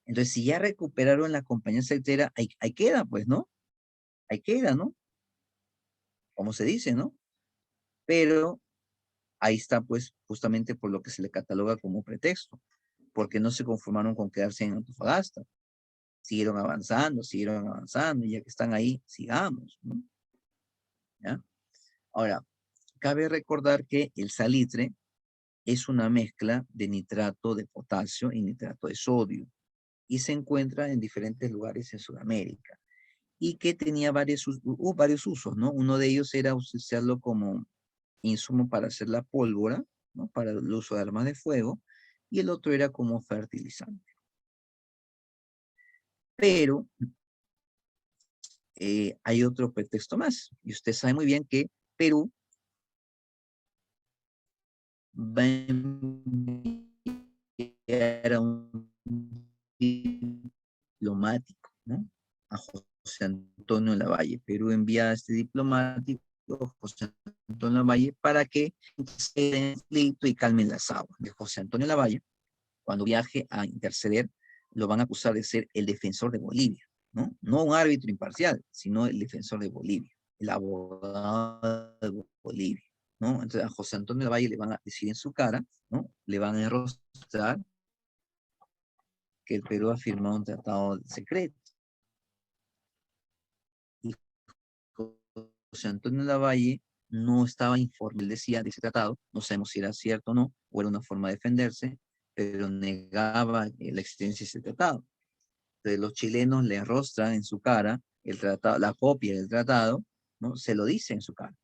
S1: Entonces, si ya recuperaron la compañía saltera, ahí queda, pues, ¿no? Ahí queda, ¿no? Como se dice, ¿no? Pero ahí está, pues, justamente por lo que se le cataloga como pretexto, porque no se conformaron con quedarse en Antofagasta. Siguieron avanzando, y ya que están ahí, sigamos, ¿no? ¿Ya? Ahora, cabe recordar que el salitre es una mezcla de nitrato de potasio y nitrato de sodio y se encuentra en diferentes lugares en Sudamérica y que tenía varios usos, ¿no? Uno de ellos era usarlo como insumo para hacer la pólvora, ¿no? Para el uso de armas de fuego, y el otro era como fertilizante. Pero hay otro pretexto más, y usted sabe muy bien que Perú va a enviar a un diplomático, ¿no? A José Antonio Lavalle. Perú envía a este diplomático, José Antonio Lavalle, para que se den conflicto y calmen las aguas. De José Antonio Lavalle, cuando viaje a interceder, lo van a acusar de ser el defensor de Bolivia, ¿no? No un árbitro imparcial, sino el defensor de Bolivia, el abogado de Bolivia, ¿no? Entonces a José Antonio Lavalle le van a decir en su cara, ¿no? Le van a enrostrar que el Perú ha firmado un tratado secreto. Y José Antonio Lavalle no estaba informe, él decía de ese tratado, no sabemos si era cierto o no, o era una forma de defenderse, pero negaba la existencia de ese tratado. Entonces los chilenos le arrostran en su cara el tratado, la copia del tratado, ¿no? Se lo dice en su cara.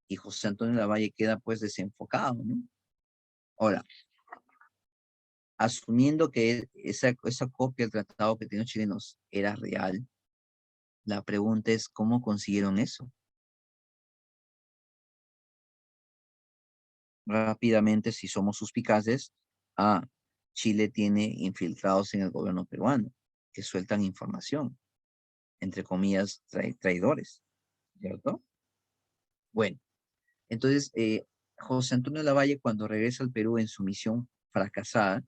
S1: Y José Antonio Lavalle queda pues desenfocado, ¿no? Ahora, asumiendo que esa copia del tratado que tienen los chilenos era real, la pregunta es cómo consiguieron eso. Rápidamente, si somos suspicaces, Chile tiene infiltrados en el gobierno peruano que sueltan información, entre comillas, traidores, ¿cierto? Bueno, entonces, José Antonio Lavalle, cuando regresa al Perú en su misión fracasada,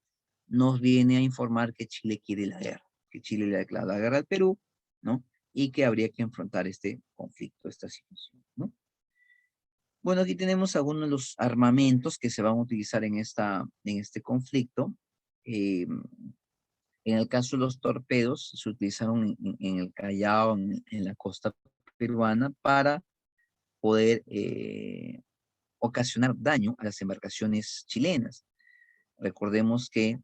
S1: nos viene a informar que Chile quiere la guerra, que Chile le ha declarado la guerra al Perú, ¿no? Y que habría que enfrentar este conflicto, esta situación, ¿no? Bueno, aquí tenemos algunos de los armamentos que se van a utilizar en este conflicto. Eh, en el caso de los torpedos, se utilizaron en el Callao, en la costa peruana, para poder ocasionar daño a las embarcaciones chilenas. Recordemos que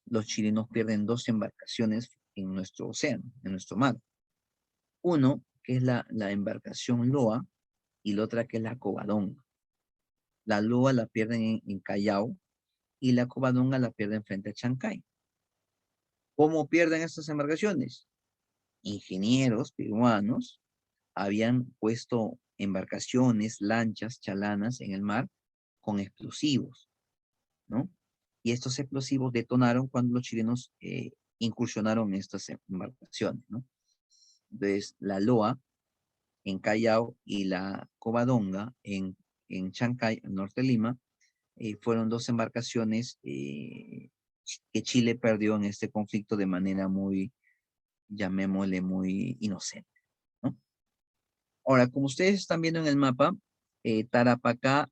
S1: los chilenos pierden dos embarcaciones en nuestro océano, en nuestro mar. Uno, que es la embarcación Loa, y la otra que es la Covadonga. La Loa la pierden en Callao y la Covadonga la pierden frente a Chancay. ¿Cómo pierden estas embarcaciones? Ingenieros peruanos habían puesto embarcaciones, lanchas, chalanas en el mar con explosivos, ¿no? Y estos explosivos detonaron cuando los chilenos incursionaron en estas embarcaciones, ¿no? Entonces, la Loa en Callao y la Covadonga en Chancay, al norte de Lima, fueron dos embarcaciones que Chile perdió en este conflicto de manera muy, llamémosle, muy inocente, ¿no? Ahora, como ustedes están viendo en el mapa, Tarapacá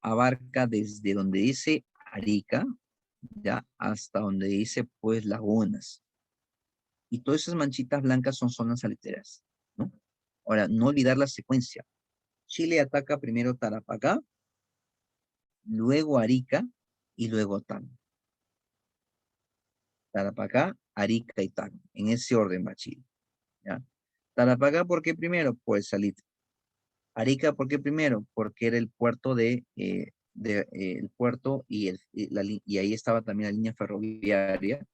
S1: abarca desde donde dice Arica, ya, hasta donde dice, pues, Lagunas. Y todas esas manchitas blancas son zonas aleteras, ¿no? Ahora, no olvidar la secuencia. Chile ataca primero Tarapacá, luego Arica y luego Tacna. Tarapacá, Arica y Tacna. En ese orden va Chile, ¿ya? Tarapacá, ¿por qué primero? Pues Salitre. Arica, ¿por qué primero? Porque era el puerto el puerto y ahí estaba también la línea ferroviaria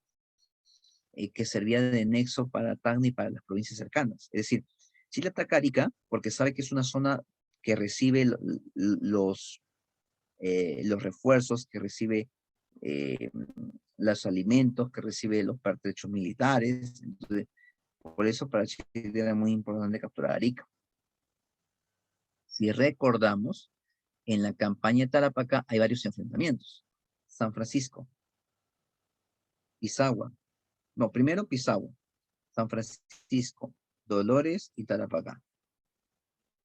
S1: que servía de nexo para Tacna y para las provincias cercanas. Es decir, Chile ataca Arica porque sabe que es una zona que recibe los refuerzos, que recibe eh, los alimentos, que recibe los pertrechos militares. Entonces, por eso para Chile era muy importante capturar Arica. Si recordamos, en la campaña de Tarapacá hay varios enfrentamientos. San Francisco, Pisagua. No, primero Pisagua, San Francisco, Dolores y Tarapacá.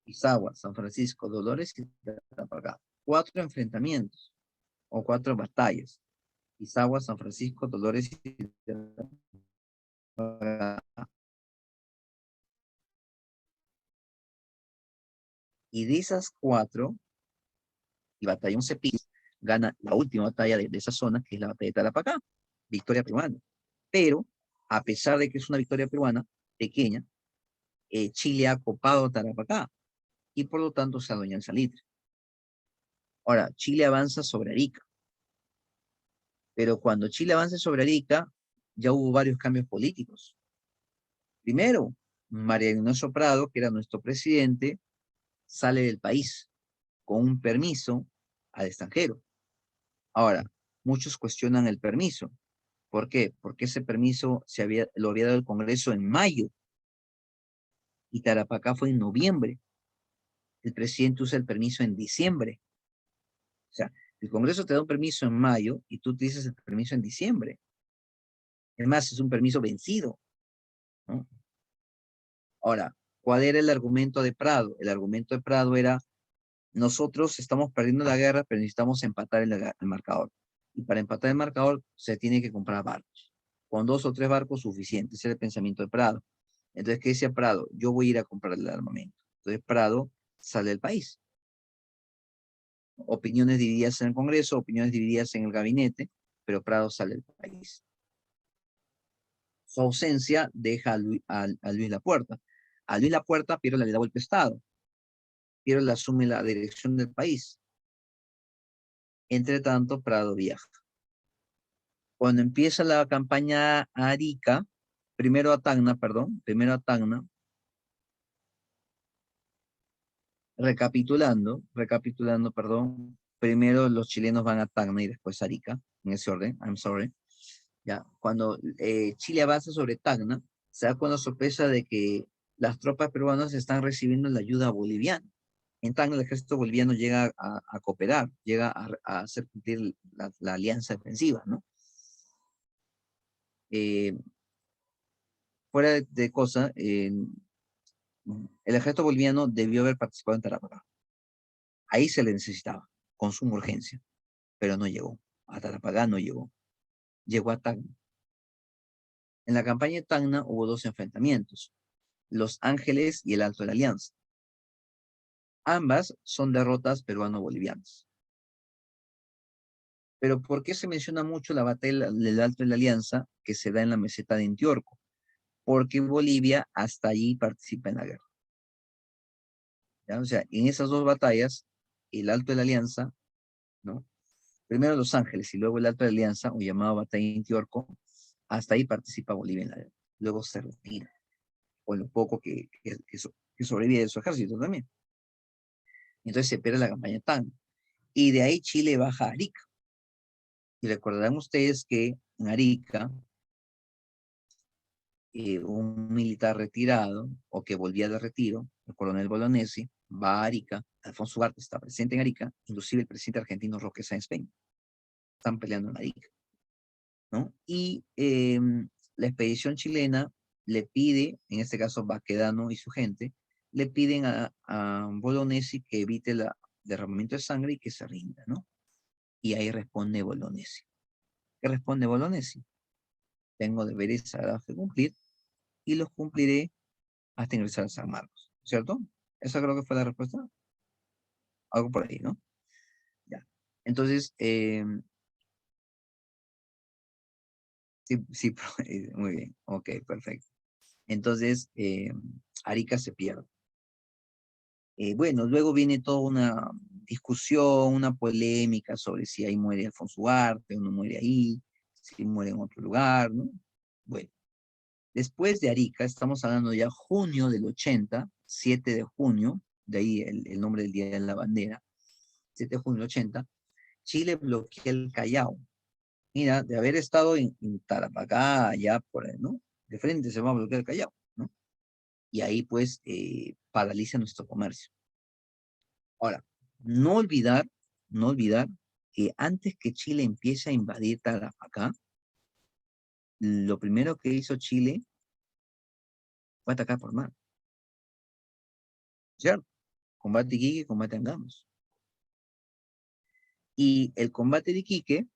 S1: Pisagua, San Francisco, Dolores y Tarapacá. 4 enfrentamientos o 4 batallas. Pisagua, San Francisco, Dolores y Tarapacá. Y de esas 4, el batallón Cepillo gana la última batalla de esa zona, que es la batalla de Tarapacá, victoria peruana. Pero, a pesar de que es una victoria peruana pequeña, Chile ha copado Tarapacá y por lo tanto se adueña el Salitre. Ahora, Chile avanza sobre Arica, pero cuando Chile avanza sobre Arica, ya hubo varios cambios políticos. Primero, María Ignacio Prado, que era nuestro presidente, sale del país con un permiso al extranjero. Ahora, muchos cuestionan el permiso. ¿Por qué? Porque ese permiso lo había dado el Congreso en mayo y Tarapacá fue en noviembre. El presidente usa el permiso en diciembre. O sea, el Congreso te da un permiso en mayo y tú dices el permiso en diciembre. Es más, es un permiso vencido, ¿no? Ahora, ¿cuál era el argumento de Prado? El argumento de Prado era, nosotros estamos perdiendo la guerra, pero necesitamos empatar el marcador. Y para empatar el marcador se tiene que comprar barcos. Con 2 o 3 barcos suficientes. Ese era el pensamiento de Prado. Entonces, ¿qué decía Prado? Yo voy a ir a comprar el armamento. Entonces, Prado sale del país. Opiniones divididas en el Congreso, opiniones divididas en el gabinete, pero Prado sale del país. Su ausencia deja a Luis Lapuerta. A Luis Lapuerta, Piero le da golpe de Estado. Piero le asume la dirección del país. Entre tanto, Prado viaja. Cuando empieza la campaña a Arica, primero a Tacna, recapitulando, primero los chilenos van a Tacna y después a Arica, en ese orden, I'm sorry. Ya, cuando Chile avanza sobre Tacna, se da con la sorpresa de que las tropas peruanas están recibiendo la ayuda boliviana. En Tacna el ejército boliviano llega a cooperar, llega a hacer cumplir la alianza defensiva, ¿no? Eh, fuera de cosa, el ejército boliviano debió haber participado en Tarapacá. Ahí se le necesitaba, con suma urgencia, pero no llegó. A Tarapacá no llegó. Llegó a Tacna. En la campaña de Tacna hubo 2 enfrentamientos, Los Ángeles y el Alto de la Alianza. Ambas son derrotas peruano-bolivianas. Pero ¿por qué se menciona mucho la batalla del Alto de la Alianza que se da en la meseta de Intiorco? Porque Bolivia hasta allí participa en la guerra. ¿Ya? O sea, en esas 2 batallas, el Alto de la Alianza, ¿no? Primero Los Ángeles y luego el Alto de la Alianza, o llamado batalla de Intiorco, hasta ahí participa Bolivia en la guerra. Luego se retira, con lo poco que sobrevive de su ejército también. Entonces se pierde la campaña TAN. Y de ahí Chile baja a Arica. Y recordarán ustedes que en Arica, un militar retirado, o que volvía de retiro, el coronel Bolognesi, va a Arica, Alfonso Ugarte está presente en Arica, inclusive el presidente argentino Roque Sáenz Peña. Están peleando en Arica. ¿no? Y la expedición chilena le pide, en este caso Baquedano y su gente, le piden a Bolognesi que evite el derramamiento de sangre y que se rinda, ¿no? Y ahí responde Bolognesi. ¿Qué responde Bolognesi? Tengo deberes sagrados que cumplir y los cumpliré hasta ingresar a San Marcos, ¿cierto? Esa creo que fue la respuesta. Algo por ahí, ¿no? Ya. Entonces, sí, sí, muy bien. Ok, perfecto. Entonces, Arica se pierde. Bueno, luego viene toda una discusión, una polémica sobre si ahí muere Alfonso Ugarte o no muere ahí, si muere en otro lugar, ¿no? Bueno, después de Arica, estamos hablando ya junio del 80, 7 de junio, de ahí el nombre del Día de la Bandera, 7 de junio del 80, Chile bloquea el Callao. Mira, de haber estado en Tarapacá, allá por ahí, ¿no? De frente se va a bloquear el Callao, ¿no? Y ahí pues paraliza nuestro comercio. Ahora, no olvidar, no olvidar que antes que Chile empiece a invadir Tarapacá, lo primero que hizo Chile fue atacar por mar, ¿cierto? Combate Iquique, combate Angamos. Y el combate de Iquique,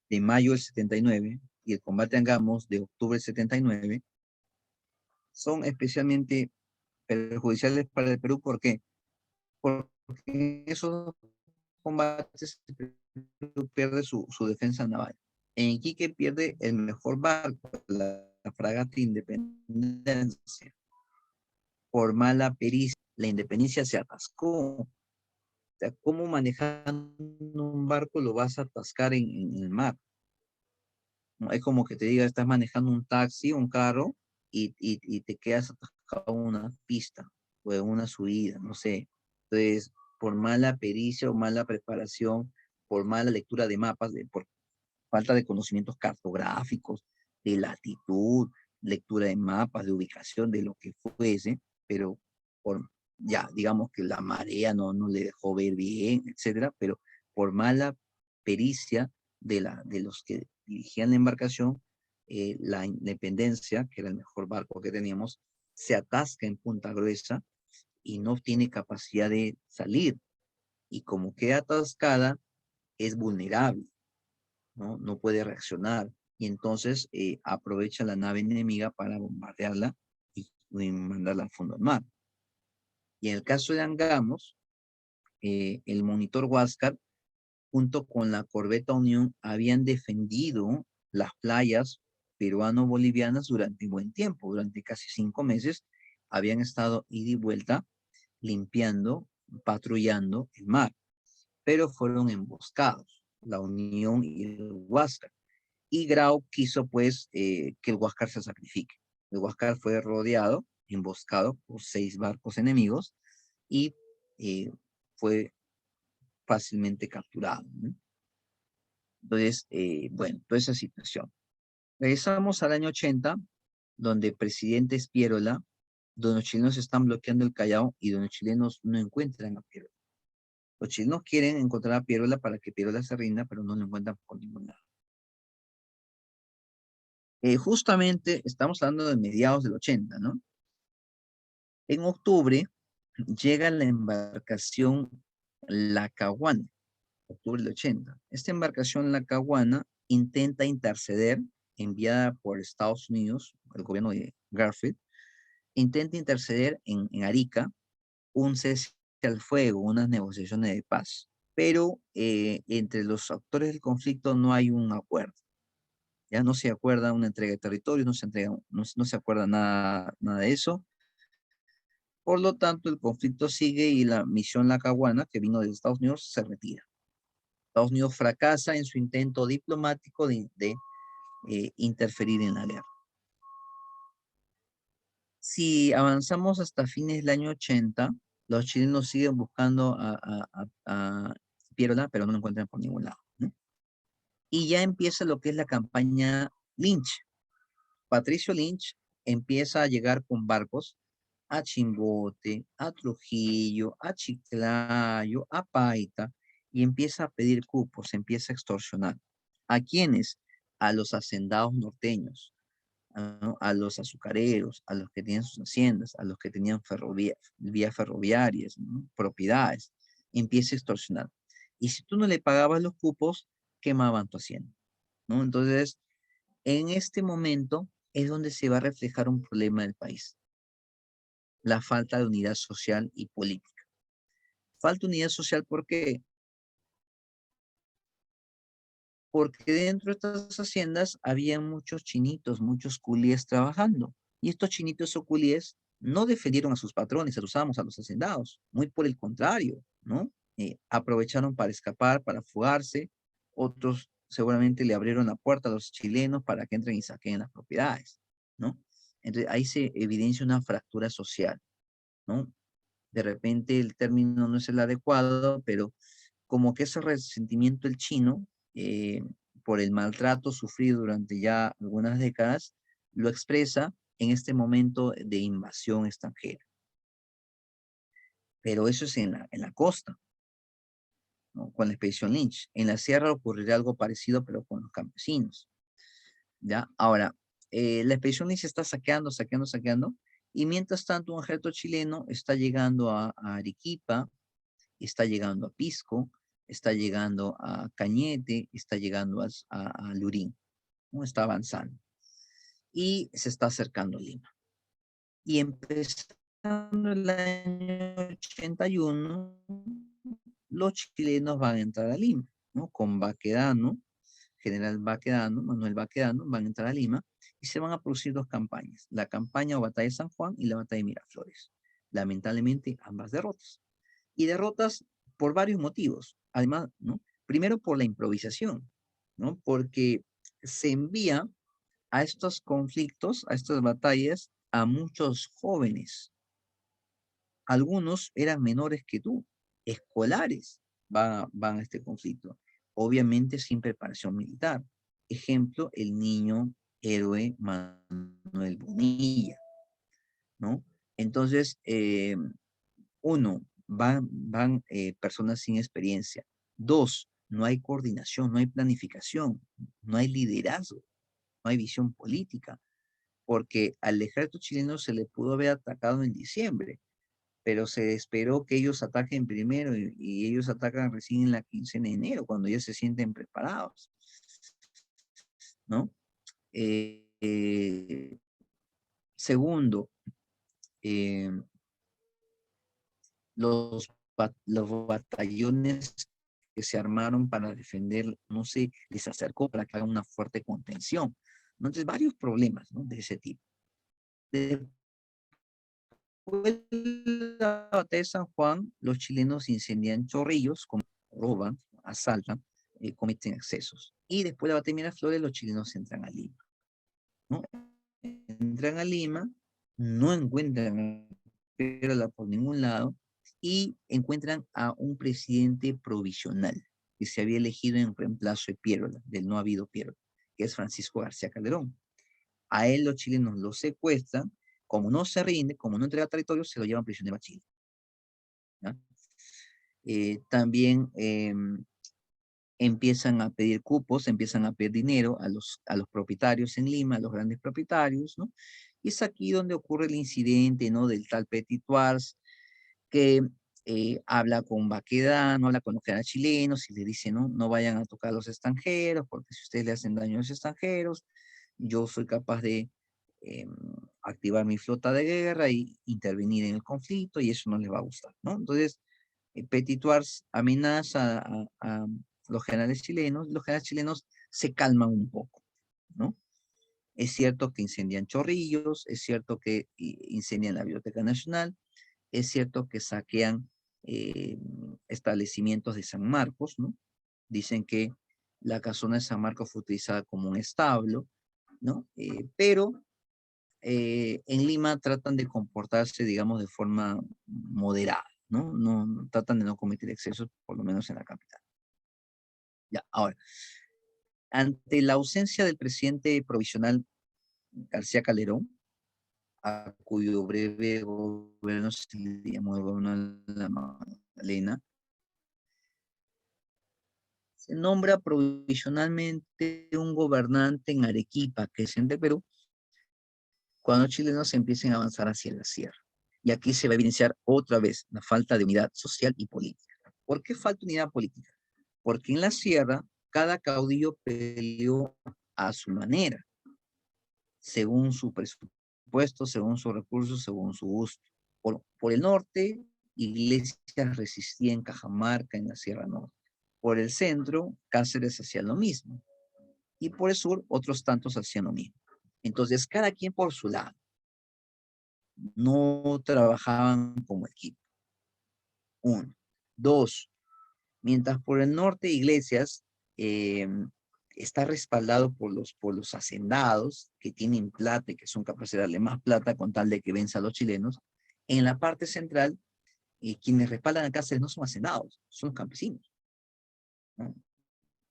S1: de mayo del 79, y el combate Angamos, de octubre del 79, son especialmente perjudiciales para el Perú. ¿Por qué? Porque en esos combates Perú pierde su defensa naval. En Iquique pierde el mejor barco, la fragata Independencia, por mala pericia. La Independencia se atascó. O sea, ¿cómo manejando un barco lo vas a atascar en el mar? ¿No? Es como que te diga, estás manejando un taxi, un carro, y te quedas atascado en una pista o en una subida, no sé. Entonces, por mala pericia o mala preparación, por mala lectura de mapas, por falta de conocimientos cartográficos, de latitud, lectura de mapas, de ubicación, de lo que fuese, pero por, ya, digamos que la marea no le dejó ver bien, etcétera, pero por mala pericia de los que dirigían la embarcación, la Independencia, que era el mejor barco que teníamos, se atasca en Punta Gruesa y no tiene capacidad de salir. Y como queda atascada, es vulnerable, ¿no? No puede reaccionar. Y entonces aprovecha la nave enemiga para bombardearla y mandarla al fondo del mar. Y en el caso de Angamos, el monitor Huáscar, junto con la corbeta Unión, habían defendido las playas peruano-bolivianas durante buen tiempo, durante casi 5 meses, habían estado ida y vuelta limpiando, patrullando el mar, pero fueron emboscados, la Unión y el Huáscar. Y Grau quiso pues que el Huáscar se sacrifique. El Huáscar fue rodeado, emboscado por 6 barcos enemigos y fue fácilmente capturado, ¿no? Entonces, bueno, toda esa situación. Regresamos al año 80, donde el presidente es Pierola, donde los chilenos están bloqueando el Callao y donde los chilenos no encuentran a Pierola. Los chilenos quieren encontrar a Pierola para que Pierola se rinda, pero no lo encuentran por ningún lado. Justamente estamos hablando de mediados del 80, ¿no? En octubre llega la embarcación La Caguana, octubre del 80. Esta embarcación La Caguana intenta interceder, enviada por Estados Unidos, el gobierno de Garfield, intenta interceder en Arica un cese al fuego, unas negociaciones de paz. Pero entre los actores del conflicto no hay un acuerdo. Ya no se acuerda una entrega de territorio, no se acuerda nada de eso. Por lo tanto, el conflicto sigue y la misión Lacaguana, que vino de Estados Unidos, se retira. Estados Unidos fracasa en su intento diplomático de interferir en la guerra. Si avanzamos hasta fines del año 80, los chilenos siguen buscando a Pierola, pero no lo encuentran por ningún lado, ¿no? Y ya empieza lo que es la campaña Lynch. Patricio Lynch empieza a llegar con barcos a Chimbote, a Trujillo, a Chiclayo, a Paita, y empieza a pedir cupos, empieza a extorsionar. ¿A quiénes? a los hacendados norteños, ¿no? A los azucareros, a los que tenían sus haciendas, a los que tenían vías ferroviarias, ¿no? Propiedades, empieza a extorsionar. Y si tú no le pagabas los cupos, quemaban tu hacienda, ¿no? Entonces, en este momento es donde se va a reflejar un problema del país, la falta de unidad social y política. Falta unidad social, ¿por qué? Porque dentro de estas haciendas había muchos chinitos, muchos culíes trabajando. Y estos chinitos o culíes no defendieron a sus patrones, a sus amos, a los hacendados. Muy por el contrario, ¿no? Aprovecharon para escapar, para fugarse. Otros seguramente le abrieron la puerta a los chilenos para que entren y saquen las propiedades, ¿no? Entonces ahí se evidencia una fractura social, ¿no? De repente el término no es el adecuado, pero como que ese resentimiento del chino por el maltrato sufrido durante ya algunas décadas, lo expresa en este momento de invasión extranjera. Pero eso es en la costa, ¿no? Con la expedición Lynch. En la sierra ocurrirá algo parecido, pero con los campesinos. ¿Ya? Ahora, la expedición Lynch está saqueando, saqueando, saqueando, y mientras tanto un ejército chileno está llegando a Arequipa, está llegando a Pisco, está llegando a Cañete, está llegando a Lurín, ¿no? Está avanzando y se está acercando a Lima. Y empezando el año 81, los chilenos van a entrar a Lima, ¿no? Con Baquedano, General Baquedano, Manuel Baquedano, van a entrar a Lima y se van a producir dos campañas, la campaña o batalla de San Juan y la batalla de Miraflores. Lamentablemente, ambas derrotas. Y derrotas por varios motivos. Además, ¿no? Primero por la improvisación, ¿no? Porque se envía a estos conflictos, a estas batallas, a muchos jóvenes. Algunos eran menores que tú, escolares, van a este conflicto. Obviamente sin preparación militar. Ejemplo, el niño héroe Manuel Bonilla, ¿no? Entonces, uno, van personas sin experiencia. Dos, no hay coordinación, no hay planificación, no hay liderazgo, no hay visión política, porque al ejército chileno se le pudo haber atacado en diciembre, pero se esperó que ellos ataquen primero y ellos atacan recién en la quincena de enero, cuando ya se sienten preparados, ¿no? Eh, eh, segundo, eh, los batallones que se armaron para defender, no se les acercó para que hagan una fuerte contención. ¿No? Entonces, varios problemas, ¿no? De ese tipo. Después de la batalla de San Juan, los chilenos incendian Chorrillos, roban, asaltan, cometen excesos. Y después de la batalla de Miraflores, los chilenos entran a Lima, ¿no? Entran a Lima, no encuentran a por ningún lado y encuentran a un presidente provisional que se había elegido en reemplazo de Piérola, del no habido Piérola, que es Francisco García Calderón. A él los chilenos lo secuestran, como no se rinde, como no entrega territorio, se lo llevan prisionero a Chile, ¿ya? También empiezan a pedir cupos, empiezan a pedir dinero a los propietarios en Lima, a los grandes propietarios, ¿no? Y es aquí donde ocurre el incidente, ¿no? Del tal Petit Tours, que habla con Baquedano, habla con los generales chilenos y le dice, no, no vayan a tocar a los extranjeros, porque si ustedes le hacen daño a los extranjeros, yo soy capaz de eh, activar mi flota de guerra y intervenir en el conflicto y eso no les va a gustar, ¿no? Entonces, Petit Tours amenaza a los generales chilenos se calman un poco, ¿no? Es cierto que incendian Chorrillos, es cierto que incendian la Biblioteca Nacional, es cierto que saquean establecimientos de San Marcos, ¿no? Dicen que la casona de San Marcos fue utilizada como un establo, ¿no? Pero en Lima tratan de comportarse, digamos, de forma moderada, ¿no? No tratan de no cometer excesos, por lo menos en la capital. Ya, ahora, ante la ausencia del presidente provisional García Calderón, a cuyo breve gobierno se le llamó el gobierno de la Magdalena, se nombra provisionalmente un gobernante en Arequipa, que es en el Perú, cuando los chilenos empiecen a avanzar hacia la sierra. Y aquí se va a evidenciar otra vez la falta de unidad social y política. ¿Por qué falta unidad política? Porque en la sierra cada caudillo peleó a su manera, según su presupuesto, según sus recursos, según su gusto. Por el norte, Iglesias resistía en Cajamarca, en la Sierra Norte. Por el centro, Cáceres hacía lo mismo. Y por el sur, otros tantos hacían lo mismo. Entonces, cada quien por su lado. No trabajaban como equipo. Uno. Dos, mientras por el norte Iglesias eh, está respaldado por los hacendados que tienen plata y que son capaces de darle más plata con tal de que venza a los chilenos, en la parte central, quienes respaldan a Cáceres no son hacendados, son campesinos, ¿no?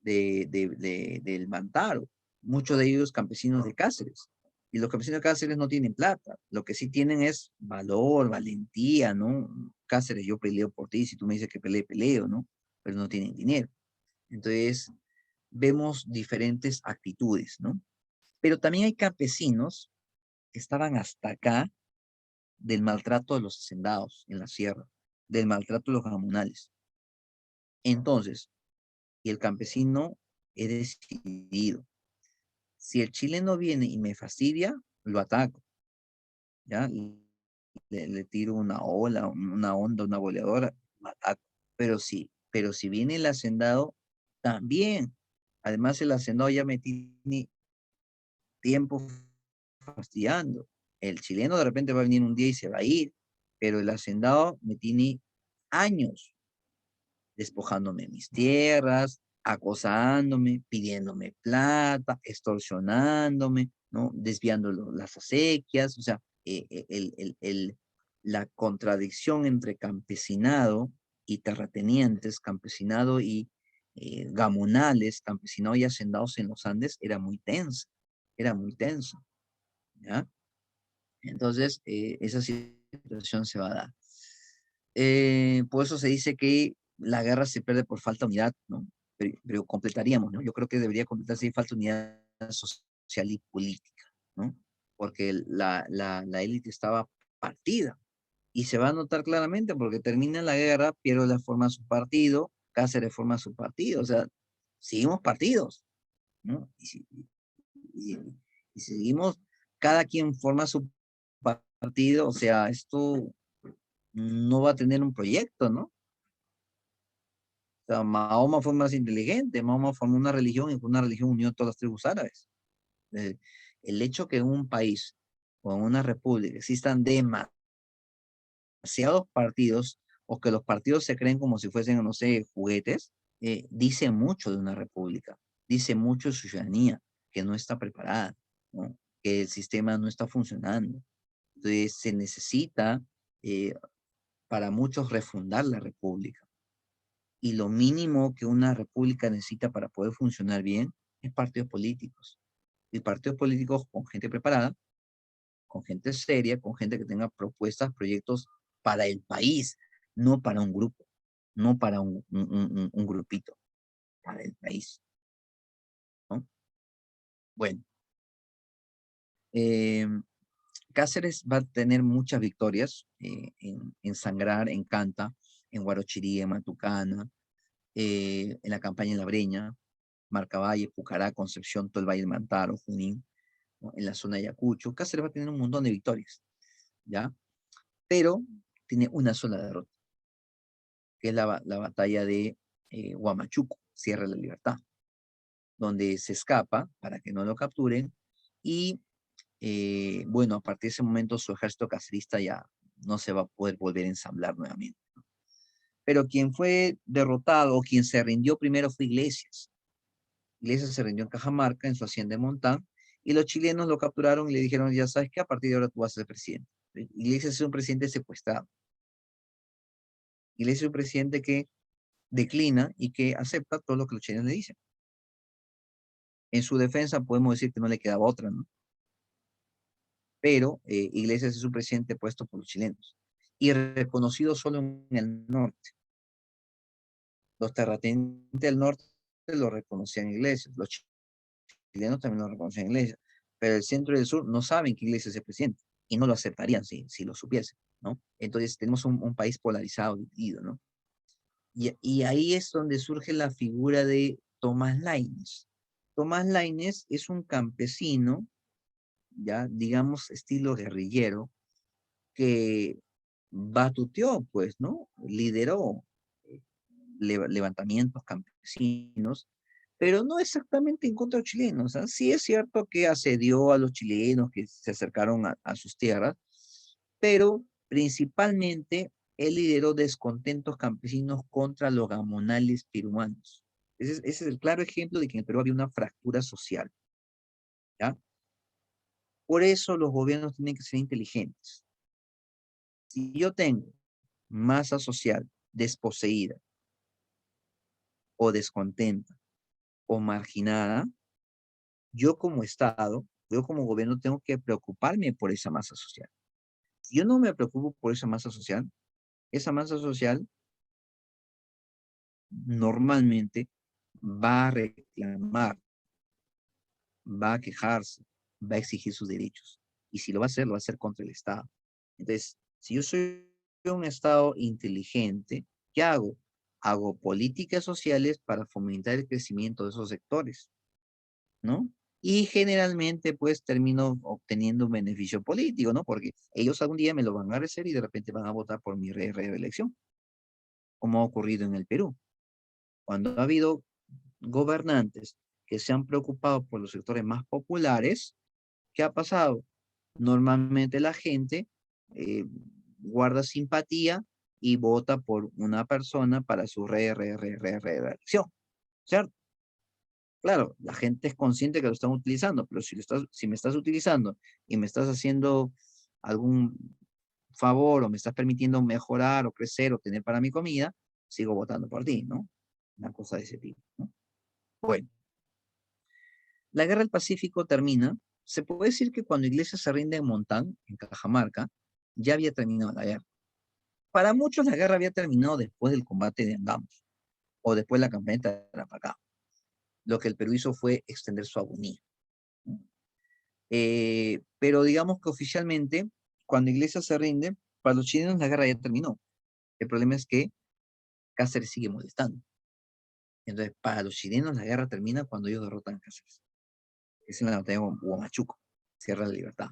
S1: Del Mantaro, muchos de ellos campesinos de Cáceres. Y los campesinos de Cáceres no tienen plata, lo que sí tienen es valor, valentía, ¿no? Cáceres, yo peleo por ti, si tú me dices que pelee, peleo, ¿no? Pero no tienen dinero. Entonces, vemos diferentes actitudes, ¿no? Pero también hay campesinos que estaban hasta acá del maltrato de los hacendados en la sierra, del maltrato de los gamunales. Entonces, y el campesino es decidido. Si el chileno viene y me fastidia, lo ataco, ¿ya? Le tiro una ola, una onda, una goleadora, lo ataco. Pero si viene el hacendado, también. Además, el hacendado ya me tiene tiempo fastidiando. El chileno de repente va a venir un día y se va a ir, pero el hacendado me tiene años despojándome de mis tierras, acosándome, pidiéndome plata, extorsionándome, ¿no? Desviando las acequias, o sea, la contradicción entre campesinado y terratenientes, campesinado y gamonales, campesinado y hacendados en los Andes, era muy tensa, ¿ya? Entonces, esa situación se va a dar. Por eso se dice que la guerra se pierde por falta de unidad, ¿no? Pero completaríamos, ¿no? Yo creo que debería completarse si falta unidad social y política, ¿no? Porque la élite estaba partida y se va a notar claramente porque termina la guerra, Piero la forma su partido, Cáceres forma su partido, o sea, seguimos partidos, ¿no? Y- y seguimos, cada quien forma su partido, o sea, esto no va a tener un proyecto, ¿no? O sea, Mahoma fue más inteligente, Mahoma formó una religión y con una religión unió todas las tribus árabes. Eh, el hecho que en un país o en una república existan demasiados partidos o que los partidos se creen como si fuesen, no sé, juguetes, dice mucho de una república, dice mucho de su ciudadanía, que no está preparada, ¿no? Que el sistema no está funcionando. Entonces se necesita eh, para muchos refundar la república. Y lo mínimo que una república necesita para poder funcionar bien es partidos políticos. Y partidos políticos con gente preparada, con gente seria, con gente que tenga propuestas, proyectos para el país, no para un grupo, no para un grupito, para el país, ¿no? Bueno, eh, Cáceres va a tener muchas victorias en Sangrar, en Canta, en Huarochirí, en Matucana, en la campaña en La Breña, Marcavalle, Pucará, Concepción, todo el Valle del Mantaro, Junín, ¿no? En la zona de Ayacucho. Cáceres va a tener un montón de victorias, ¿ya? Pero tiene una sola derrota, que es la batalla de Huamachuco, Sierra de la Libertad, donde se escapa para que no lo capturen y, bueno, a partir de ese momento su ejército cacerista ya no se va a poder volver a ensamblar nuevamente. Pero quien fue derrotado o quien se rindió primero fue Iglesias. Iglesias se rindió en Cajamarca, en su hacienda de Montán, y los chilenos lo capturaron y le dijeron, ya sabes que a partir de ahora tú vas a ser presidente. Iglesias es un presidente secuestrado. Iglesias es un presidente que declina y que acepta todo lo que los chilenos le dicen. En su defensa podemos decir que no le quedaba otra, ¿no? Pero Iglesias es un presidente puesto por los chilenos y reconocido solo en el norte. Los terratenientes del norte lo reconocían iglesias, los chilenos también lo reconocían iglesias, pero el centro y el sur no saben qué iglesia es el presidente y no lo aceptarían si lo supiesen, ¿no? Entonces tenemos un país polarizado, dividido, ¿no? Y ahí es donde surge la figura de Tomás Lainez. Tomás Lainez es un campesino, ya digamos estilo guerrillero, que batuteó, pues, ¿no? Lideró eh, levantamientos campesinos, pero no exactamente en contra de los chilenos. ¿Ah? Sí es cierto que asedió a los chilenos que se acercaron a sus tierras, pero principalmente él lideró descontentos campesinos contra los gamonales peruanos. Ese es el claro ejemplo de que en el Perú había una fractura social, ¿ya? Por eso los gobiernos tienen que ser inteligentes. Si yo tengo masa social desposeída o descontenta o marginada, yo como Estado, yo como gobierno tengo que preocuparme por esa masa social. Si yo no me preocupo por esa masa social normalmente va a reclamar, va a quejarse, va a exigir sus derechos. Y si lo va a hacer, lo va a hacer contra el Estado. Entonces, si yo soy un Estado inteligente, ¿qué hago? Hago políticas sociales para fomentar el crecimiento de esos sectores, ¿no? Y generalmente, pues, termino obteniendo un beneficio político, ¿no? Porque ellos algún día me lo van a agradecer y de repente van a votar por mi reelección, como ha ocurrido en el Perú. Cuando ha habido gobernantes que se han preocupado por los sectores más populares, ¿qué ha pasado? Normalmente la gente eh, guarda simpatía y vota por una persona para su reelección, ¿cierto? Claro, la gente es consciente que lo están utilizando, pero si me estás utilizando y me estás haciendo algún favor o me estás permitiendo mejorar o crecer o tener para mi comida, sigo votando por ti, ¿no? Una cosa de ese tipo, ¿no? Bueno, la guerra del Pacífico termina. Se puede decir que cuando Iglesias se rinde en Montán, en Cajamarca, ya había terminado la guerra. Para muchos la guerra había terminado después del combate de Angamos o después de la campaña de Tarapacá. Lo que el Perú hizo fue extender su agonía, ¿no? Pero digamos que oficialmente, cuando Iglesias se rinde, para los chilenos la guerra ya terminó. El problema es que Cáceres sigue molestando. Entonces, para los chilenos la guerra termina cuando ellos derrotan a Cáceres. Es en la batalla de Huamachuco, Sierra de la Libertad.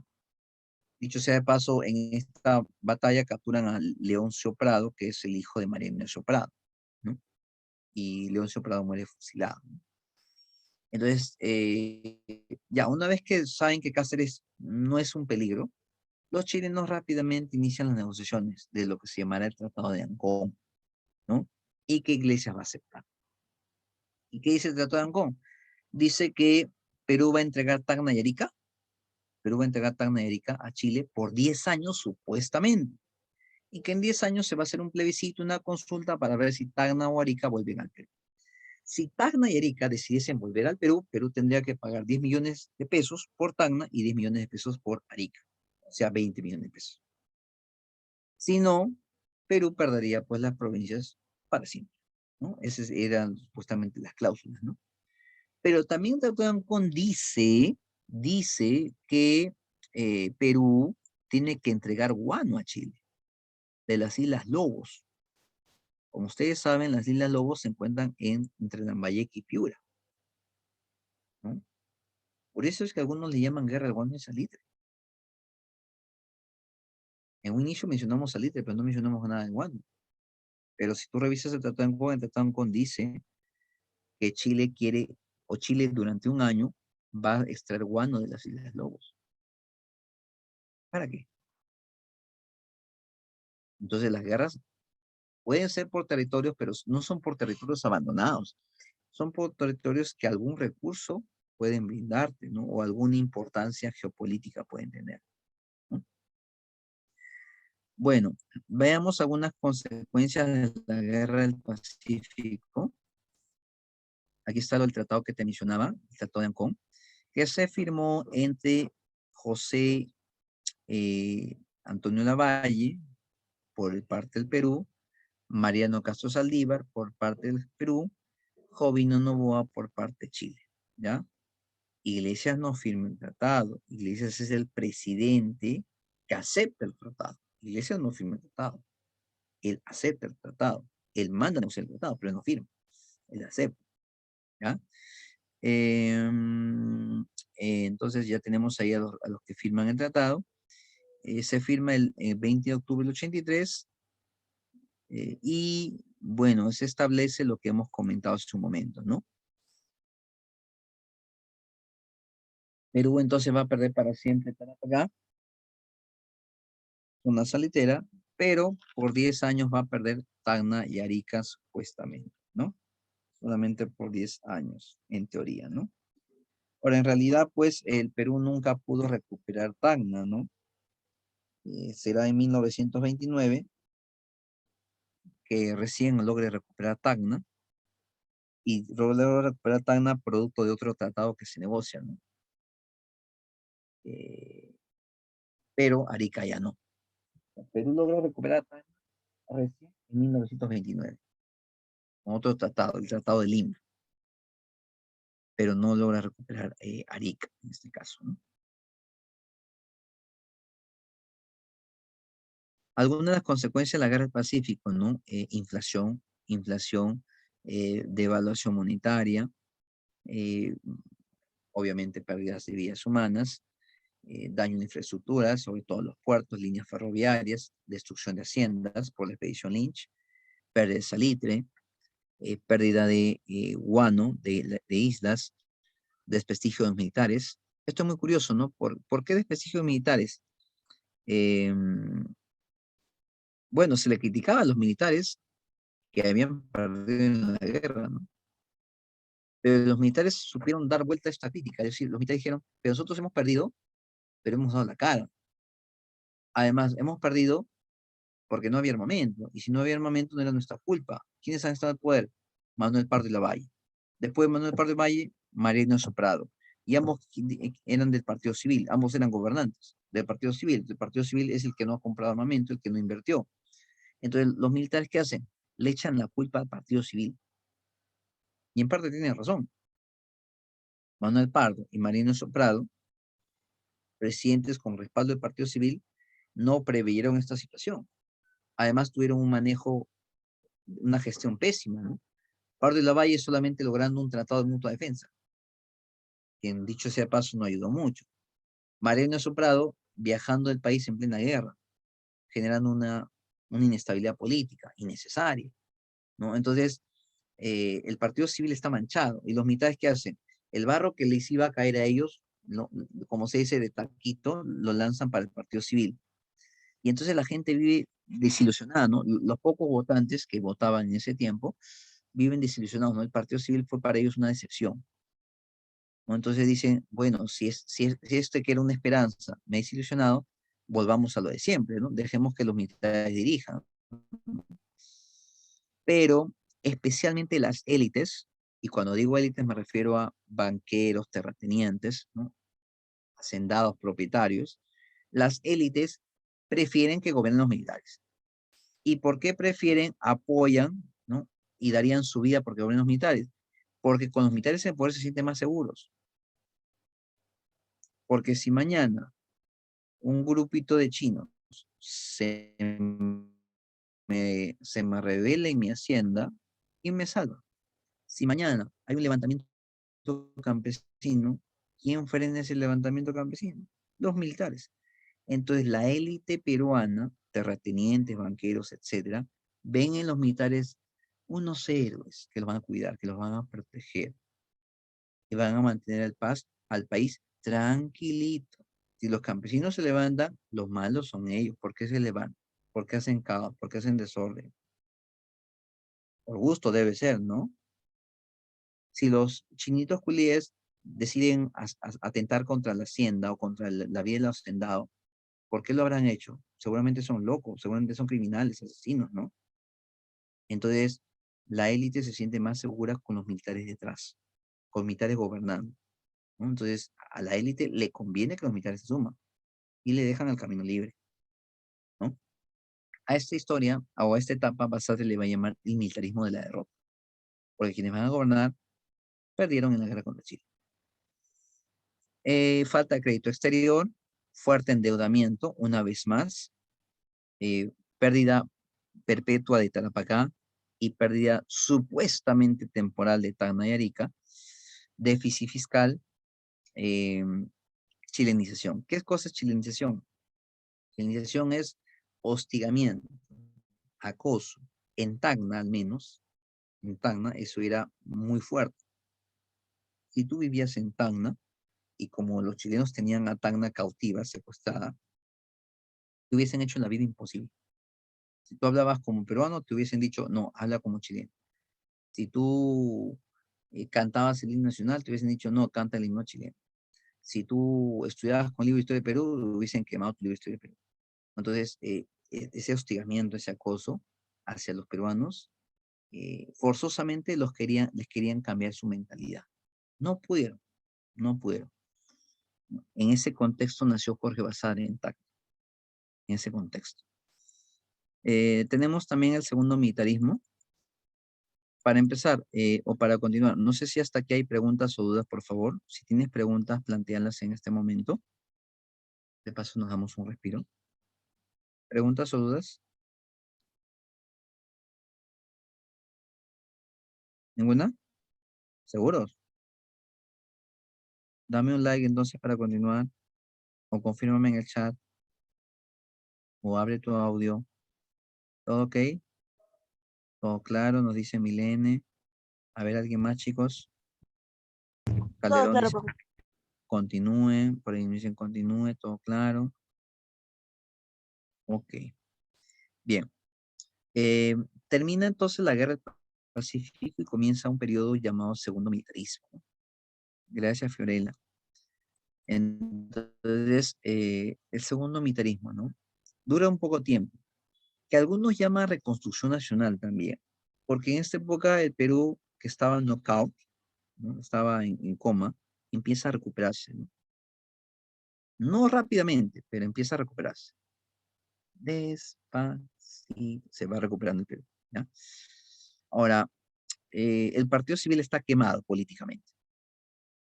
S1: Dicho sea de paso, en esta batalla capturan a Leoncio Prado, que es el hijo de María Ignacio Prado, ¿no? Y Leoncio Prado muere fusilado, ¿no? Entonces, ya una vez que saben que Cáceres no es un peligro, los chilenos rápidamente inician las negociaciones de lo que se llamará el Tratado de Ancón, ¿no? Y que Iglesias va a aceptar. ¿Y qué dice el Tratado de Ancón? Dice que Perú va a entregar Tacna y Arica, Perú va a entregar Tacna y Arica a Chile por 10 años supuestamente, y que en 10 años se va a hacer un plebiscito, una consulta para ver si Tacna o Arica vuelven al Perú. Si Tacna y Arica decidiesen volver al Perú, Perú tendría que pagar 10 millones de pesos por Tacna y 10 millones de pesos por Arica, o sea, 20 millones de pesos. Si no, Perú perdería pues las provincias para siempre, ¿no? Esas eran supuestamente las cláusulas, ¿no? Pero también el Tratado de Ancón dice que Perú tiene que entregar guano a Chile, de las Islas Lobos. Como ustedes saben, las Islas Lobos se encuentran entre Lambayeque y Piura, ¿no? Por eso es que algunos le llaman guerra al guano y salitre. En un inicio mencionamos salitre, pero no mencionamos nada de guano. Pero si tú revisas el Tratado de Ancón dice que Chile quiere, o Chile durante un año va a extraer guano de las Islas Lobos. ¿Para qué? Entonces las guerras pueden ser por territorios, pero no son por territorios abandonados. Son por territorios que algún recurso pueden brindarte, ¿no? O alguna importancia geopolítica pueden tener, ¿no? Bueno, veamos algunas consecuencias de la guerra del Pacífico. Aquí está el tratado que te mencionaba, el Tratado de Ancón, que se firmó entre José Antonio Lavalle por parte del Perú, Mariano Castro Saldívar por parte del Perú, Jovino Noboa por parte de Chile, ¿ya? Iglesias no firma el tratado. Iglesias es el presidente que acepta el tratado. Iglesias no firma el tratado. Él acepta el tratado. Él manda a negociar el tratado, pero él no firma. Él acepta, ¿ya? Entonces ya tenemos ahí a los que firman el tratado. Se firma el 20 de octubre del 83 y bueno, se establece lo que hemos comentado hace un momento, ¿no? Perú entonces va a perder para siempre Tarapacá, una salitera, pero por 10 años va a perder Tacna y Arica supuestamente, ¿no? Solamente por 10 años, en teoría, ¿no? Ahora, en realidad, pues, el Perú nunca pudo recuperar Tacna, ¿no? Será en 1929 que recién logre recuperar Tacna, y logra recuperar Tacna producto de otro tratado que se negocia, ¿no? Eh, pero Arica ya no. Perú logró recuperar Tacna recién en 1929, con otro tratado, el Tratado de Lima, pero no logra recuperar Arica en este caso, ¿no? Algunas de las consecuencias de la guerra del Pacífico, ¿no? Inflación, devaluación monetaria, eh, obviamente pérdidas de vidas humanas, daño en infraestructuras, sobre todo los puertos, líneas ferroviarias, destrucción de haciendas por la expedición Lynch, pérdida de salitre, pérdida de guano, de islas, desprestigio de los militares. Esto es muy curioso, ¿no? ¿Por qué desprestigio de militares? Eh, bueno, se le criticaba a los militares que habían perdido en la guerra, ¿no? Pero los militares supieron dar vuelta a esta crítica, es decir, los militares dijeron, pero nosotros hemos perdido, pero hemos dado la cara. Además, hemos perdido porque no había armamento, y si no había armamento no era nuestra culpa. ¿Quiénes han estado al poder? Manuel Pardo y Lavalle. Después de Manuel Pardo y Lavalle, Mariano Soprado. Y ambos eran del Partido Civil, ambos eran gobernantes del Partido Civil. El Partido Civil es el que no ha comprado armamento, el que no invirtió. Entonces, los militares, ¿qué hacen? Le echan la culpa al Partido Civil. Y en parte tienen razón. Manuel Pardo y Mariano Soprado, presidentes con respaldo del Partido Civil, no preveyeron esta situación. Además, tuvieron un manejo, una gestión pésima, ¿no? Pardo y Lavalle solamente logrando un tratado de mutua defensa, que en dicho sea paso no ayudó mucho. Mariano Soprado viajando el país en plena guerra, generando una inestabilidad política innecesaria, ¿no? Entonces, el Partido Civil está manchado, y los militares, ¿qué hacen? El barro que les iba a caer a ellos, no, como se dice de taquito, lo lanzan para el Partido Civil. Y entonces la gente vive desilusionada, ¿no? Los pocos votantes que votaban en ese tiempo viven desilusionados, ¿no? El Partido Civil fue para ellos una decepción, ¿no? Entonces dicen, bueno, si este que era una esperanza me ha desilusionado, volvamos a lo de siempre, ¿no? Dejemos que los militares dirijan. Pero especialmente las élites, y cuando digo élites me refiero a banqueros, terratenientes, ¿no? Hacendados, propietarios, las élites prefieren que gobiernen los militares. ¿Y por qué prefieren, apoyan, ¿no? Y darían su vida porque gobiernen los militares? Porque con los militares en poder se sienten más seguros. Porque si mañana un grupito de chinos se se me revela en mi hacienda, ¿quién me salva? Si mañana hay un levantamiento campesino, ¿quién frena ese levantamiento campesino? Los militares. Entonces la élite peruana, terratenientes, banqueros, etcétera, ven en los militares unos héroes que los van a cuidar, que los van a proteger, que van a mantener al país tranquilito. Si los campesinos se levantan, los malos son ellos. ¿Por qué se levantan? ¿Por qué hacen caos? ¿Por qué hacen desorden? Por gusto debe ser, ¿no? Si los chinitos culíes deciden atentar contra la hacienda o contra la vida del hacendado, ¿por qué lo habrán hecho? Seguramente son locos, seguramente son criminales, asesinos, ¿no? Entonces, la élite se siente más segura con los militares detrás, con militares gobernando, ¿no? Entonces, a la élite le conviene que los militares se suman y le dejan el camino libre, ¿no? A esta historia o a esta etapa Basarte le va a llamar el militarismo de la derrota. porque quienes van a gobernar perdieron en la guerra contra Chile. Falta de crédito exterior, fuerte endeudamiento, una vez más, pérdida perpetua de Tarapacá y pérdida supuestamente temporal de Tacna y Arica, déficit fiscal, eh, chilenización. ¿Qué cosa es chilenización? Chilenización es hostigamiento, acoso. En Tacna, al menos, en Tacna, eso era muy fuerte. Si tú vivías en Tacna, y como los chilenos tenían a Tacna cautiva, secuestrada, te hubiesen hecho la vida imposible. Si tú hablabas como peruano, te hubiesen dicho, no, habla como chileno. Si tú cantabas el himno nacional, te hubiesen dicho, no, canta el himno chileno. Si tú estudiabas con el libro de historia de Perú, te hubiesen quemado tu libro de historia de Perú. Entonces, ese hostigamiento, ese acoso hacia los peruanos, forzosamente les querían cambiar su mentalidad. No pudieron, no pudieron. En ese contexto nació Jorge Basadre en TAC, en ese contexto. Tenemos también el segundo militarismo. Para empezar, o para continuar, no sé si hasta aquí hay preguntas o dudas, por favor. Si tienes preguntas, plantéalas en este momento. De paso, nos damos un respiro. ¿Preguntas o dudas? ¿Ninguna? ¿Seguros? Dame un like entonces para continuar, o confírmame en el chat, o abre tu audio. ¿Todo ok? ¿Todo claro? Nos dice Milene. A ver, ¿alguien más, chicos?
S2: Todo
S1: Calderón
S2: claro,
S1: dice
S2: profe.
S1: continúe, por ahí me dicen continúe, todo claro. Ok, bien. Eh, Termina entonces la guerra del Pacífico y comienza un periodo llamado Segundo Militarismo. Gracias, Fiorella. Entonces, el Segundo Militarismo, ¿no? Dura un poco tiempo, que algunos llaman reconstrucción nacional también, porque en esta época el Perú, que estaba en knockout, ¿no? Estaba en coma, empieza a recuperarse, ¿no? No rápidamente, pero empieza a recuperarse. Despacito, se va recuperando el Perú, ¿ya? Ahora, el Partido Civil está quemado políticamente.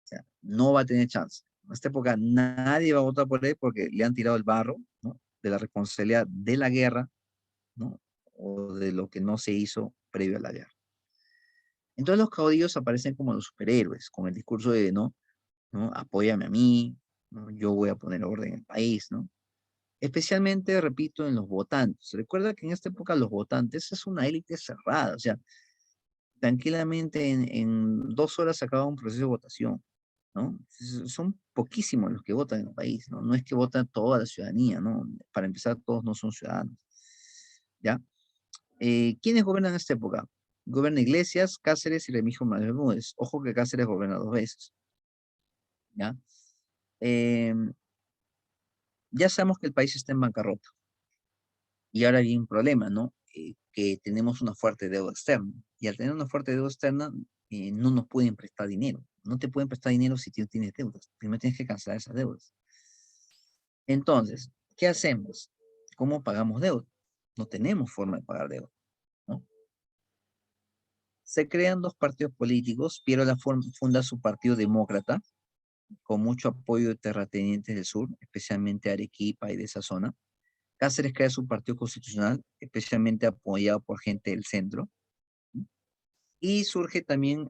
S1: O sea, no va a tener chance. En esta época nadie va a votar por él porque le han tirado el barro, ¿no? De la responsabilidad de la guerra, ¿no? O de lo que no se hizo previo a la guerra. Entonces los caudillos aparecen como los superhéroes, con el discurso de, ¿no? ¿No? Apóyame a mí, ¿no? Yo voy a poner orden en el país, ¿no? Especialmente, repito, en los votantes. Recuerda que en esta época los votantes es una élite cerrada, o sea, tranquilamente en 2 horas se acaba un proceso de votación, ¿no? Son poquísimos los que votan en el país, ¿no? No es que vota toda la ciudadanía, ¿no? Para empezar, todos no son ciudadanos, ¿ya? ¿Quiénes gobiernan en esta época? Gobierna Iglesias, Cáceres y Remigio Bermúdez. Ojo que Cáceres gobierna 2 veces, ¿ya? Eh, ya sabemos que el país está en bancarrota. Y ahora hay un problema, ¿no? Que tenemos una fuerte deuda externa. Y al tener una fuerte deuda externa, no nos pueden prestar dinero. No te pueden prestar dinero si tú tienes deudas. Primero tienes que cancelar esas deudas. Entonces, ¿qué hacemos? ¿Cómo pagamos deuda? No tenemos forma de pagar deuda, ¿no? Se crean dos partidos políticos. Piero la funda su partido demócrata, con mucho apoyo de terratenientes del sur, especialmente Arequipa y de esa zona. Cáceres crea su partido constitucional, especialmente apoyado por gente del centro. Y surge también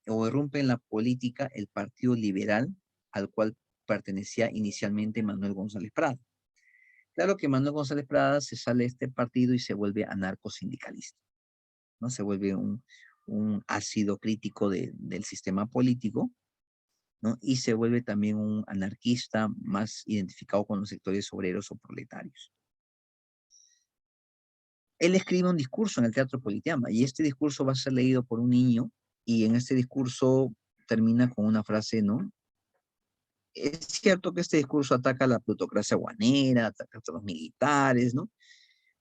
S1: o irrumpe en la política el Partido Liberal, al cual pertenecía inicialmente Manuel González Prada. Claro que Manuel González Prada se sale de este partido y se vuelve anarcosindicalista, ¿no? Se vuelve un ácido crítico del sistema político, ¿no? Y se vuelve también un anarquista más identificado con los sectores obreros o proletarios. Él escribe un discurso en el Teatro Politeama y este discurso va a ser leído por un niño y en este discurso termina con una frase, ¿no? Es cierto que este discurso ataca a la plutocracia guanera, ataca a los militares, ¿no?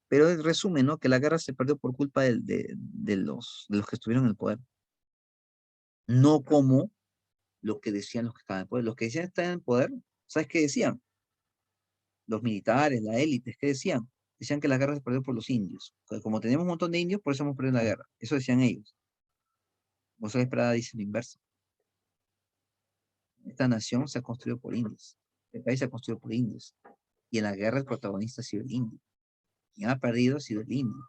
S1: Pero el resumen, ¿no? Que la guerra se perdió por culpa de los que estuvieron en el poder. No como lo que decían los que estaban en el poder. Los que decían que estaban en el poder, ¿sabes qué decían? Los militares, la élite, ¿qué decían? Decían que la guerra se perdió por los indios. Como tenemos un montón de indios, por eso hemos perdido la guerra. Eso decían ellos. González Prada dice lo inverso. Esta nación se ha construido por indios. El país se ha construido por indios. Y en la guerra el protagonista ha sido el indio. Quien ha perdido ha sido el indio.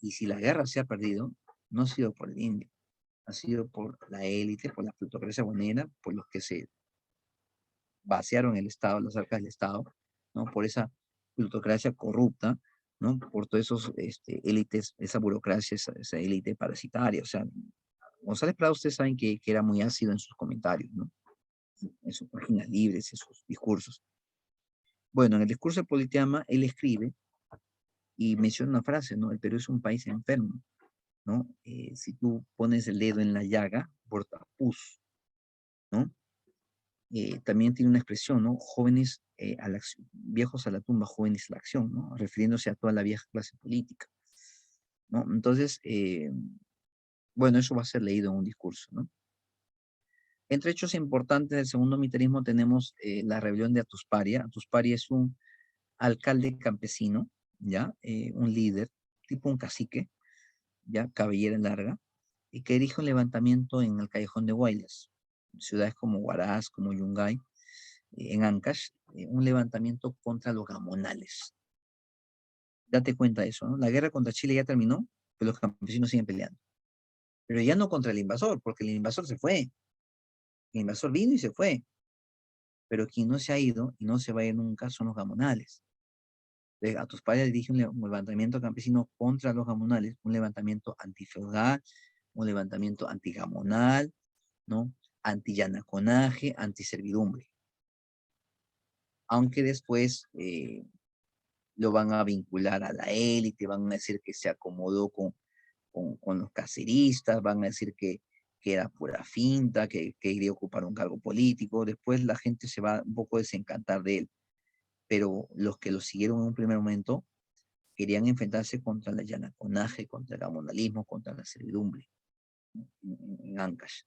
S1: Y si la guerra se ha perdido, no ha sido por el indio. Ha sido por la élite, por la plutocracia bonera, por los que se vaciaron el Estado, las arcas del Estado, ¿no? Por esa plutocracia corrupta, ¿no? Por todos esos élites, esa burocracia, esa élite parasitaria. O sea, González Prada, ustedes saben que era muy ácido en sus comentarios, ¿no? En sus páginas libres, en sus discursos. Bueno, en el discurso de Politeama, él escribe y menciona una frase, ¿no? El Perú es un país enfermo, ¿no? Si tú pones el dedo en la llaga, porta pus, ¿no? También tiene una expresión, ¿no? Jóvenes a la acción, viejos a la tumba, jóvenes a la acción, ¿no? Refiriéndose a toda la vieja clase política, ¿no? Entonces, bueno, eso va a ser leído en un discurso, ¿no? Entre hechos importantes del segundo militarismo tenemos la rebelión de Atusparia. Atusparia es un alcalde campesino, ¿ya? Un líder, tipo un cacique, ¿ya? Cabellera larga, y que dirige un levantamiento en el Callejón de Guaylas, ciudades como Huaraz, como Yungay, en Ancash, un levantamiento contra los gamonales. Date cuenta de eso, ¿no? La guerra contra Chile ya terminó, pero los campesinos siguen peleando. Pero ya no contra el invasor, porque el invasor se fue. El invasor vino y se fue. Pero quien no se ha ido y no se va a ir nunca son los gamonales. A tus padres dirige un levantamiento campesino contra los gamonales, un levantamiento antifeudal, un levantamiento antigamonal, ¿no? Antiyanaconaje, antiservidumbre. Aunque después lo van a vincular a la élite, van a decir que se acomodó con los caceristas, van a decir que era pura finta, que quería ocupar un cargo político. Después la gente se va un poco a desencantar de él. Pero los que lo siguieron en un primer momento querían enfrentarse contra el yanaconaje, contra el gamonalismo, contra la servidumbre en Ancash.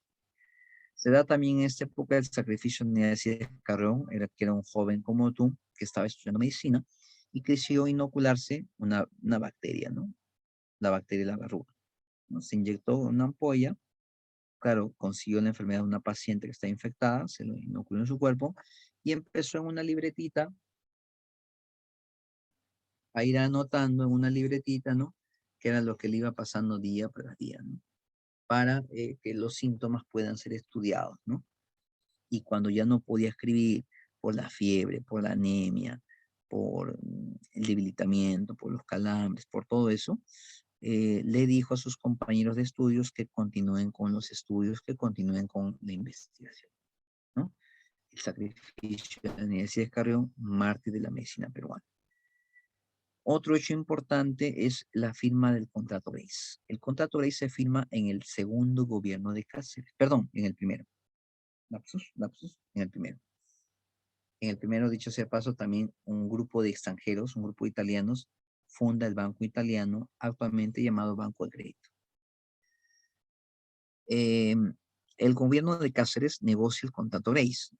S1: Se da también en esta época el sacrificio de Nieves Carrión, que era un joven como tú, que estaba estudiando medicina, y que decidió inocularse una bacteria, ¿no? La bacteria de la verruga, ¿no? Se inyectó una ampolla, claro, consiguió la enfermedad de una paciente que está infectada, se lo inoculó en su cuerpo, y empezó en una libretita a ir anotando en una libretita, ¿no? Que era lo que le iba pasando día tras día, ¿no? Para que los síntomas puedan ser estudiados, ¿no? Y cuando ya no podía escribir por la fiebre, por la anemia, por el debilitamiento, por los calambres, por todo eso, le dijo a sus compañeros de estudios que continúen con los estudios, que continúen con la investigación, ¿no? El sacrificio de la Universidad de Carrión, mártir de la medicina peruana. Otro hecho importante es la firma del contrato Grace. El contrato Grace se firma en el segundo gobierno de Cáceres, perdón, en el primero. Lapsus, en el primero. En el primero, dicho sea paso, también un grupo de extranjeros, un grupo de italianos, funda el Banco Italiano, actualmente llamado Banco de Crédito. El gobierno de Cáceres negocia el contrato Grace.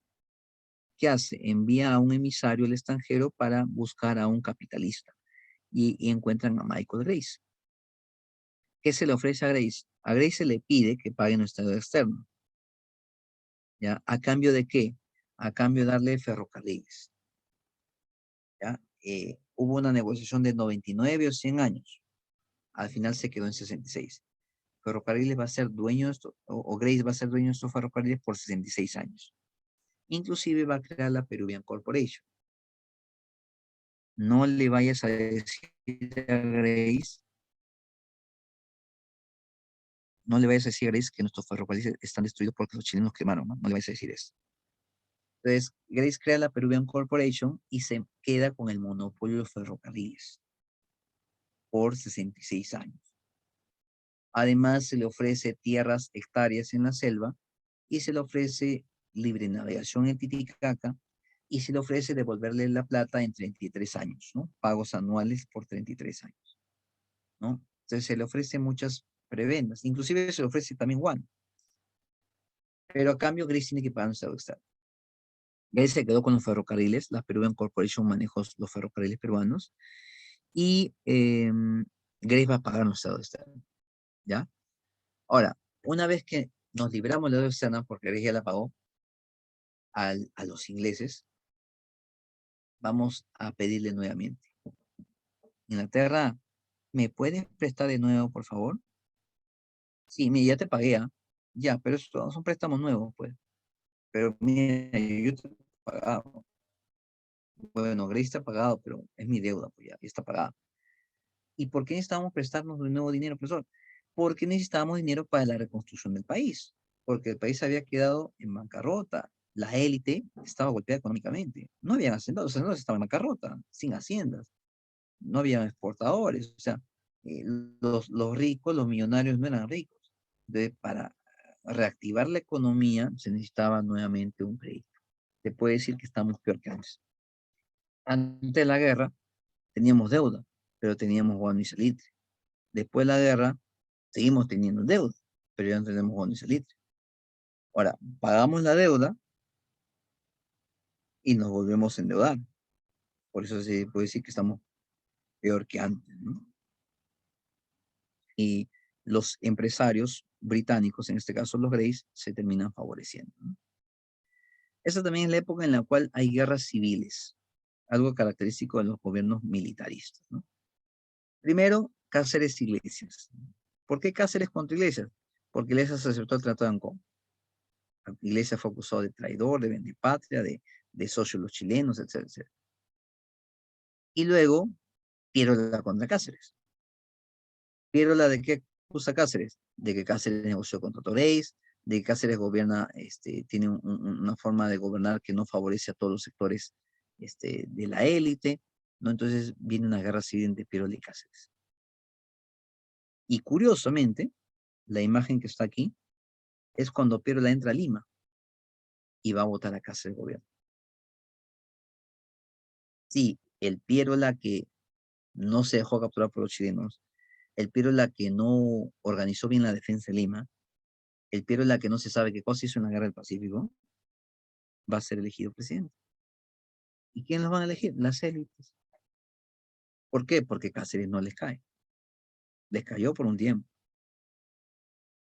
S1: ¿Qué hace? Envía a un emisario al extranjero para buscar a un capitalista y encuentran a Michael Grace. ¿Qué se le ofrece a Grace? A Grace se le pide que pague nuestra deuda externa. ¿Ya? ¿A cambio de qué? A cambio de darle ferrocarriles. ¿Ya? Hubo una negociación de 99 o 100 años. Al final se quedó en 66. Ferrocarriles va a ser dueño de esto, o Grace va a ser dueño de estos ferrocarriles por 66 años. Inclusive va a crear la Peruvian Corporation. No le vayas a decir a Grace, no le vayas a decir a Grace que nuestros ferrocarriles están destruidos porque los chilenos quemaron, ¿no? No le vayas a decir eso. Entonces, Grace crea la Peruvian Corporation y se queda con el monopolio de los ferrocarriles por 66 años. Además, se le ofrece tierras hectáreas en la selva y se le ofrece libre navegación en Titicaca y se le ofrece devolverle la plata en 33 años, ¿no? Pagos anuales por 33 años, ¿no? Entonces se le ofrece muchas prebendas, inclusive se le ofrece también Juan, pero a cambio Grace tiene que pagar un estado externo. Grace se quedó con los ferrocarriles, la Peruvian Corporation manejó los ferrocarriles peruanos y Grace va a pagar un estado externo, ¿ya? Ahora, una vez que nos libramos de la deuda externa, porque Grecia la pagó a los ingleses, vamos a pedirle nuevamente. Inglaterra, ¿me puedes prestar de nuevo, por favor? Sí, mira, ya te pagué, ¿ah? Ya, pero son préstamos nuevos, pues. Pero mira, yo te he pagado. Bueno, Grecia está pagado, pero es mi deuda, pues ya está pagada. ¿Y por qué necesitábamos prestarnos de nuevo dinero, profesor? Porque necesitábamos dinero para la reconstrucción del país, porque el país había quedado en bancarrota. La élite estaba golpeada económicamente. No habían hacendados, los hacendados estaban en bancarrota, sin haciendas. No había exportadores. O sea, eh, los ricos, los millonarios no eran ricos. Entonces, para reactivar la economía se necesitaba nuevamente un crédito. Se puede decir que estamos peor que antes. Antes de la guerra teníamos deuda, pero teníamos bono y salitre. Después de la guerra seguimos teniendo deuda, pero ya no tenemos bono y salitre. Ahora, pagamos la deuda y nos volvemos a endeudar. Por eso se puede decir que estamos peor que antes, ¿no? Y los empresarios británicos, en este caso los Greys, se terminan favoreciendo, ¿no? Esa también es la época en la cual hay guerras civiles, algo característico de los gobiernos militaristas, ¿no? Primero, Cáceres Iglesias. ¿Por qué Cáceres contra Iglesias? Porque Iglesias aceptó el Tratado de Ancón. Iglesias fue acusado de traidor, de vendepatria, de socio de los chilenos, etcétera, etcétera. Y luego, Piérola contra Cáceres. ¿Piérola de qué acusa Cáceres? De que Cáceres negoció contra Toréis, de que Cáceres gobierna, tiene una forma de gobernar que no favorece a todos los sectores de la élite, ¿no? Entonces viene una guerra civil entre Piérola y Cáceres. Y curiosamente, la imagen que está aquí es cuando Piérola entra a Lima y va a votar a Cáceres gobierno. Sí, el Piérola que no se dejó capturar por los chilenos, el Piérola que no organizó bien la defensa de Lima, el Piérola que no se sabe qué cosa hizo en la guerra del Pacífico, va a ser elegido presidente. ¿Y quién los van a elegir? Las élites. ¿Por qué? Porque Cáceres no les cae. Les cayó por un tiempo,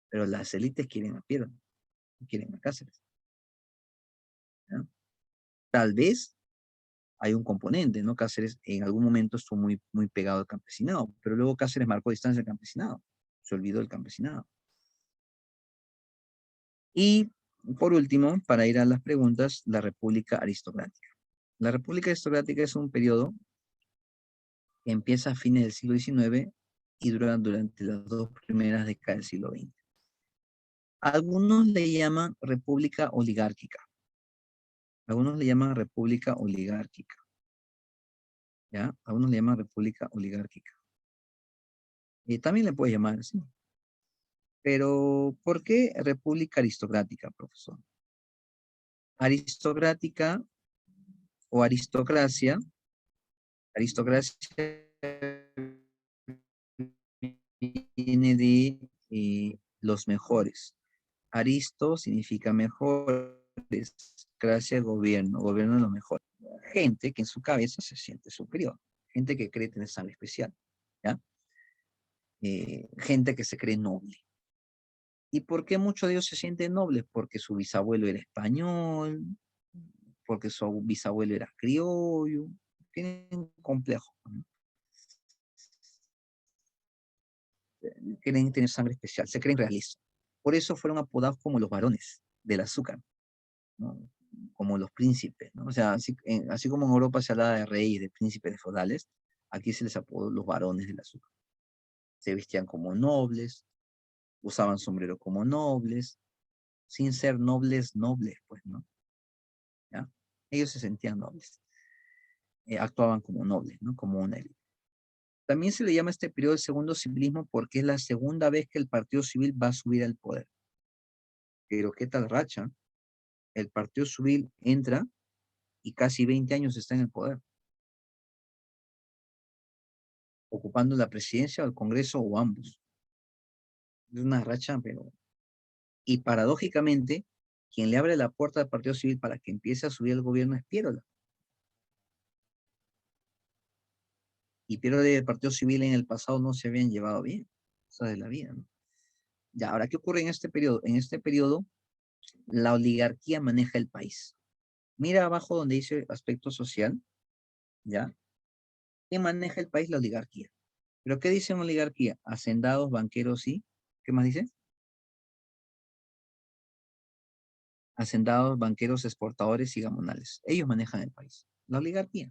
S1: pero las élites quieren a Piérola, quieren a Cáceres, ¿no? Tal vez hay un componente, ¿no? Cáceres en algún momento estuvo muy, muy pegado al campesinado, pero luego Cáceres marcó distancia del campesinado, se olvidó del campesinado. Y por último, para ir a las preguntas, la República Aristocrática. La República Aristocrática es un periodo que empieza a fines del siglo XIX y dura durante las dos primeras décadas del siglo XX. Algunos le llaman República Oligárquica. Algunos le llaman República Oligárquica. ¿Ya? Algunos le llaman República Oligárquica. Y también le puede llamar así. Pero, ¿por qué República Aristocrática, profesor? Aristocrática o aristocracia. Aristocracia viene de los mejores. Aristo significa mejores. Gracia gobierno, gobierno de los mejores. Gente que en su cabeza se siente superior. Gente que cree tener sangre especial. ¿Ya? Gente que se cree noble. ¿Y por qué muchos de ellos se sienten nobles? Porque su bisabuelo era español, porque su bisabuelo era criollo. Tienen un complejo, ¿no? Creen tener sangre especial, se creen realistas. Por eso fueron apodados como los varones del azúcar, ¿no? Como los príncipes, ¿no? O sea, así como en Europa se hablaba de reyes, de príncipes, de feudales, aquí se les apodó los varones del azúcar. Se vestían como nobles, usaban sombrero como nobles, sin ser nobles, nobles, pues, ¿no? ¿Ya? Ellos se sentían nobles, actuaban como nobles, ¿no? Como una élite. También se le llama este periodo el segundo civilismo porque es la segunda vez que el partido civil va a subir al poder. Pero qué tal racha, el partido civil entra y casi 20 años está en el poder, ocupando la presidencia o el Congreso o ambos. Es una racha, pero... Y paradójicamente, quien le abre la puerta al partido civil para que empiece a subir el gobierno es Piérola. Y Piérola y el partido civil en el pasado no se habían llevado bien, cosas de la vida, ¿no? Ya, ahora, ¿qué ocurre en este periodo? En este periodo, la oligarquía maneja el país. Mira abajo donde dice aspecto social, ¿ya? ¿Quién maneja el país? La oligarquía. ¿Pero qué dice una oligarquía? Hacendados, banqueros y... ¿Qué más dice? Hacendados, banqueros, exportadores y gamonales. Ellos manejan el país. La oligarquía.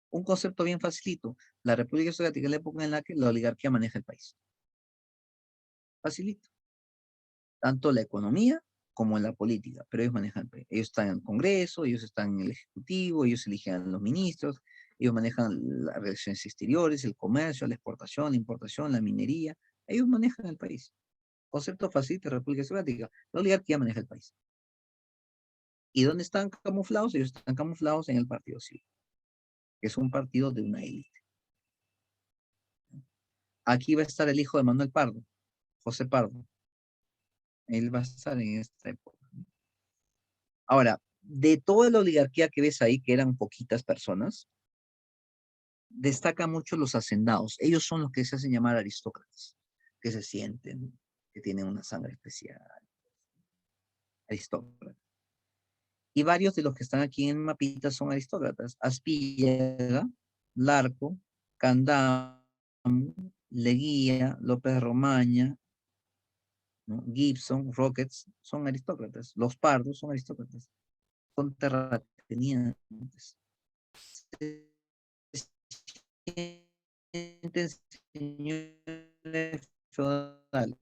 S1: Un concepto bien facilito. La República Soviética es la época en la que la oligarquía maneja el país. Facilito. Tanto la economía como en la política, pero ellos manejan el país. Ellos están en el Congreso, ellos están en el Ejecutivo, ellos eligen a los ministros, ellos manejan las relaciones exteriores, el comercio, la exportación, la importación, la minería. Ellos manejan el país. Concepto facilito de República Soviética. La oligarquía maneja el país. ¿Y dónde están camuflados? Ellos están camuflados en el Partido Civil, que es un partido de una élite. Aquí va a estar el hijo de Manuel Pardo, José Pardo. Él va a estar en esta época. Ahora, de toda la oligarquía que ves ahí, que eran poquitas personas, destaca mucho los hacendados. Ellos son los que se hacen llamar aristócratas, que se sienten, que tienen una sangre especial. Aristócratas. Y varios de los que están aquí en el mapita son aristócratas. Aspíllaga, Larco, Candamo, Leguía, López Romaña, ¿no? Gibson, Rockets, son aristócratas. Los Pardos son aristócratas. Son terratenientes. Se sienten señores feudales.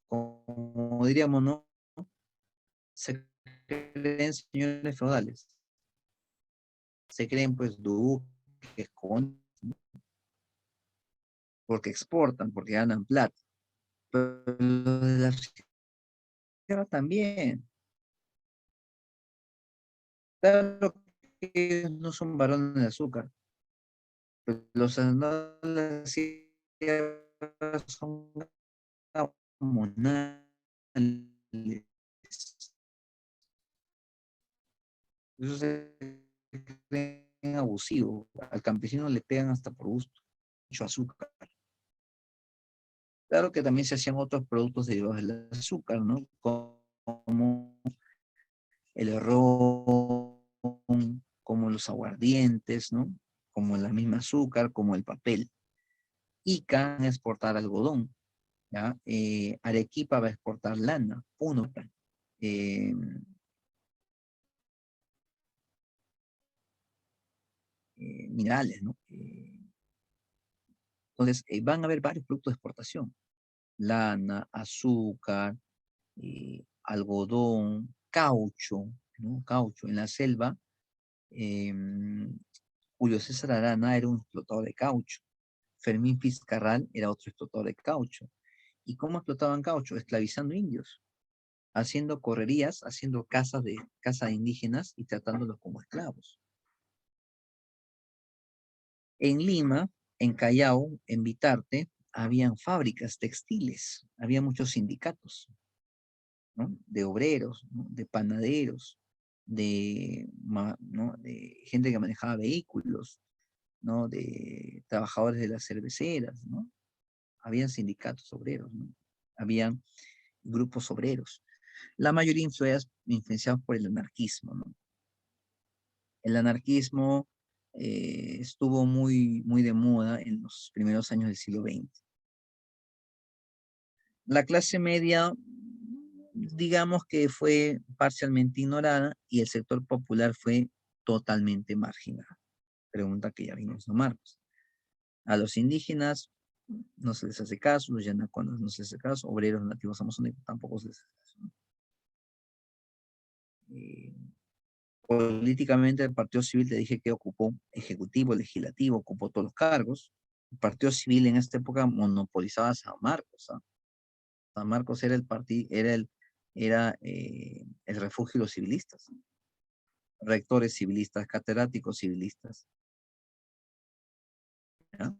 S1: Como diríamos, ¿no? Se creen señores feudales. Se creen, pues, duques, condes, ¿no? Porque exportan, porque ganan plata. Pero los de la sierra también. Claro que ellos no son varones de azúcar. Pero los andados de la sierra son gamonales. Eso se creen abusivo. Al campesino le pegan hasta por gusto. Mucho azúcar. Claro que también se hacían otros productos derivados del azúcar, ¿no? Como el ron, como los aguardientes, ¿no? Como la misma azúcar, como el papel. Ica va a exportar algodón, ¿ya? Arequipa va a exportar lana, uno. Eh, Minerales, ¿no? Entonces, van a haber varios productos de exportación. Lana, azúcar, algodón, caucho, ¿no? Caucho. En la selva, eh, Julio César Arana era un explotador de caucho. Fermín Fitzcarral era otro explotador de caucho. ¿Y cómo explotaban caucho? Esclavizando indios, haciendo correrías, haciendo caza de indígenas y tratándolos como esclavos. En Lima, en Callao, en Vitarte, habían fábricas textiles, había muchos sindicatos, ¿no? De obreros, ¿no? De panaderos, ¿no? De gente que manejaba vehículos, ¿no? De trabajadores de las cerveceras, ¿no? Habían sindicatos obreros, ¿no? Habían grupos obreros. La mayoría influenciados por el anarquismo, ¿no? El anarquismo estuvo muy de moda en los primeros años del siglo XX. La clase media, digamos que fue parcialmente ignorada y el sector popular fue totalmente marginado. Pregunta que ya vimos, ¿no, Marcos? A los indígenas no se les hace caso, los yanaconas no se les hace caso, obreros nativos amazónicos tampoco se les hace caso, ¿no? Eh, Políticamente el Partido Civil, te dije que ocupó ejecutivo, legislativo, ocupó todos los cargos. El Partido Civil en esta época monopolizaba a San Marcos, ¿ah? San Marcos era el refugio de los civilistas, rectores civilistas, catedráticos civilistas, ¿ya?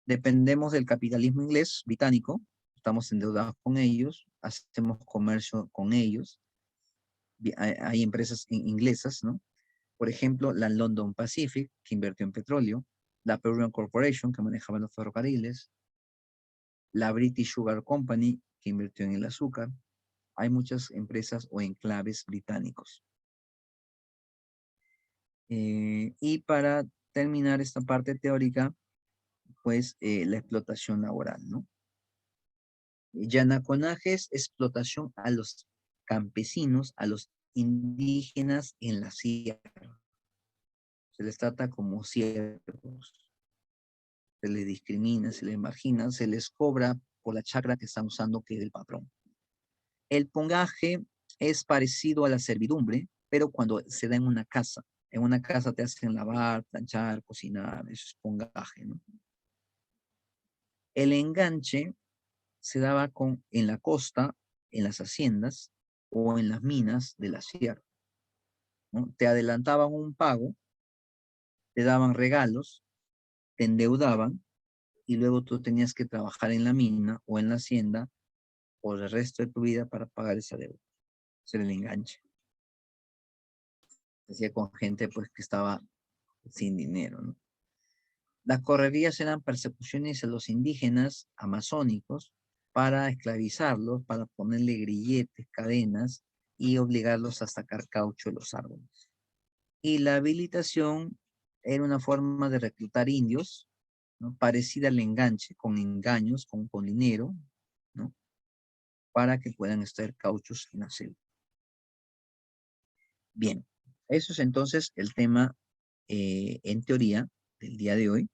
S1: Dependemos del capitalismo inglés, británico, estamos endeudados con ellos, hacemos comercio con ellos, hay empresas inglesas, ¿no? Por ejemplo, la London Pacific, que invirtió en petróleo, la Peruvian Corporation, que manejaba los ferrocarriles, la British Sugar Company, que invirtió en el azúcar. Hay muchas empresas o enclaves británicos. Y para terminar esta parte teórica, pues la explotación laboral, ¿no? Yanaconaje es explotación a los campesinos, a los indígenas en la sierra. Se les trata como siervos, se les discrimina, se les margina, se les cobra por la chacra que están usando, que es del patrón. El pongaje es parecido a la servidumbre, pero cuando se da en una casa. En una casa te hacen lavar, planchar, cocinar, eso es pongaje, ¿no? El enganche se daba en la costa, en las haciendas o en las minas de la sierra, ¿no? Te adelantaban un pago, te daban regalos, te endeudaban y luego tú tenías que trabajar en la mina o en la hacienda por el resto de tu vida para pagar esa deuda. Ese era el enganche. Se hacía con gente pues que estaba sin dinero, ¿no? Las correrías eran persecuciones a los indígenas amazónicos para esclavizarlos, para ponerle grilletes, cadenas y obligarlos a sacar caucho de los árboles. Y la habilitación era una forma de reclutar indios, ¿no? Parecida al enganche, con engaños, con dinero, ¿no? Para que puedan extraer cauchos en la selva. Bien, eso es entonces el tema en teoría del día de hoy.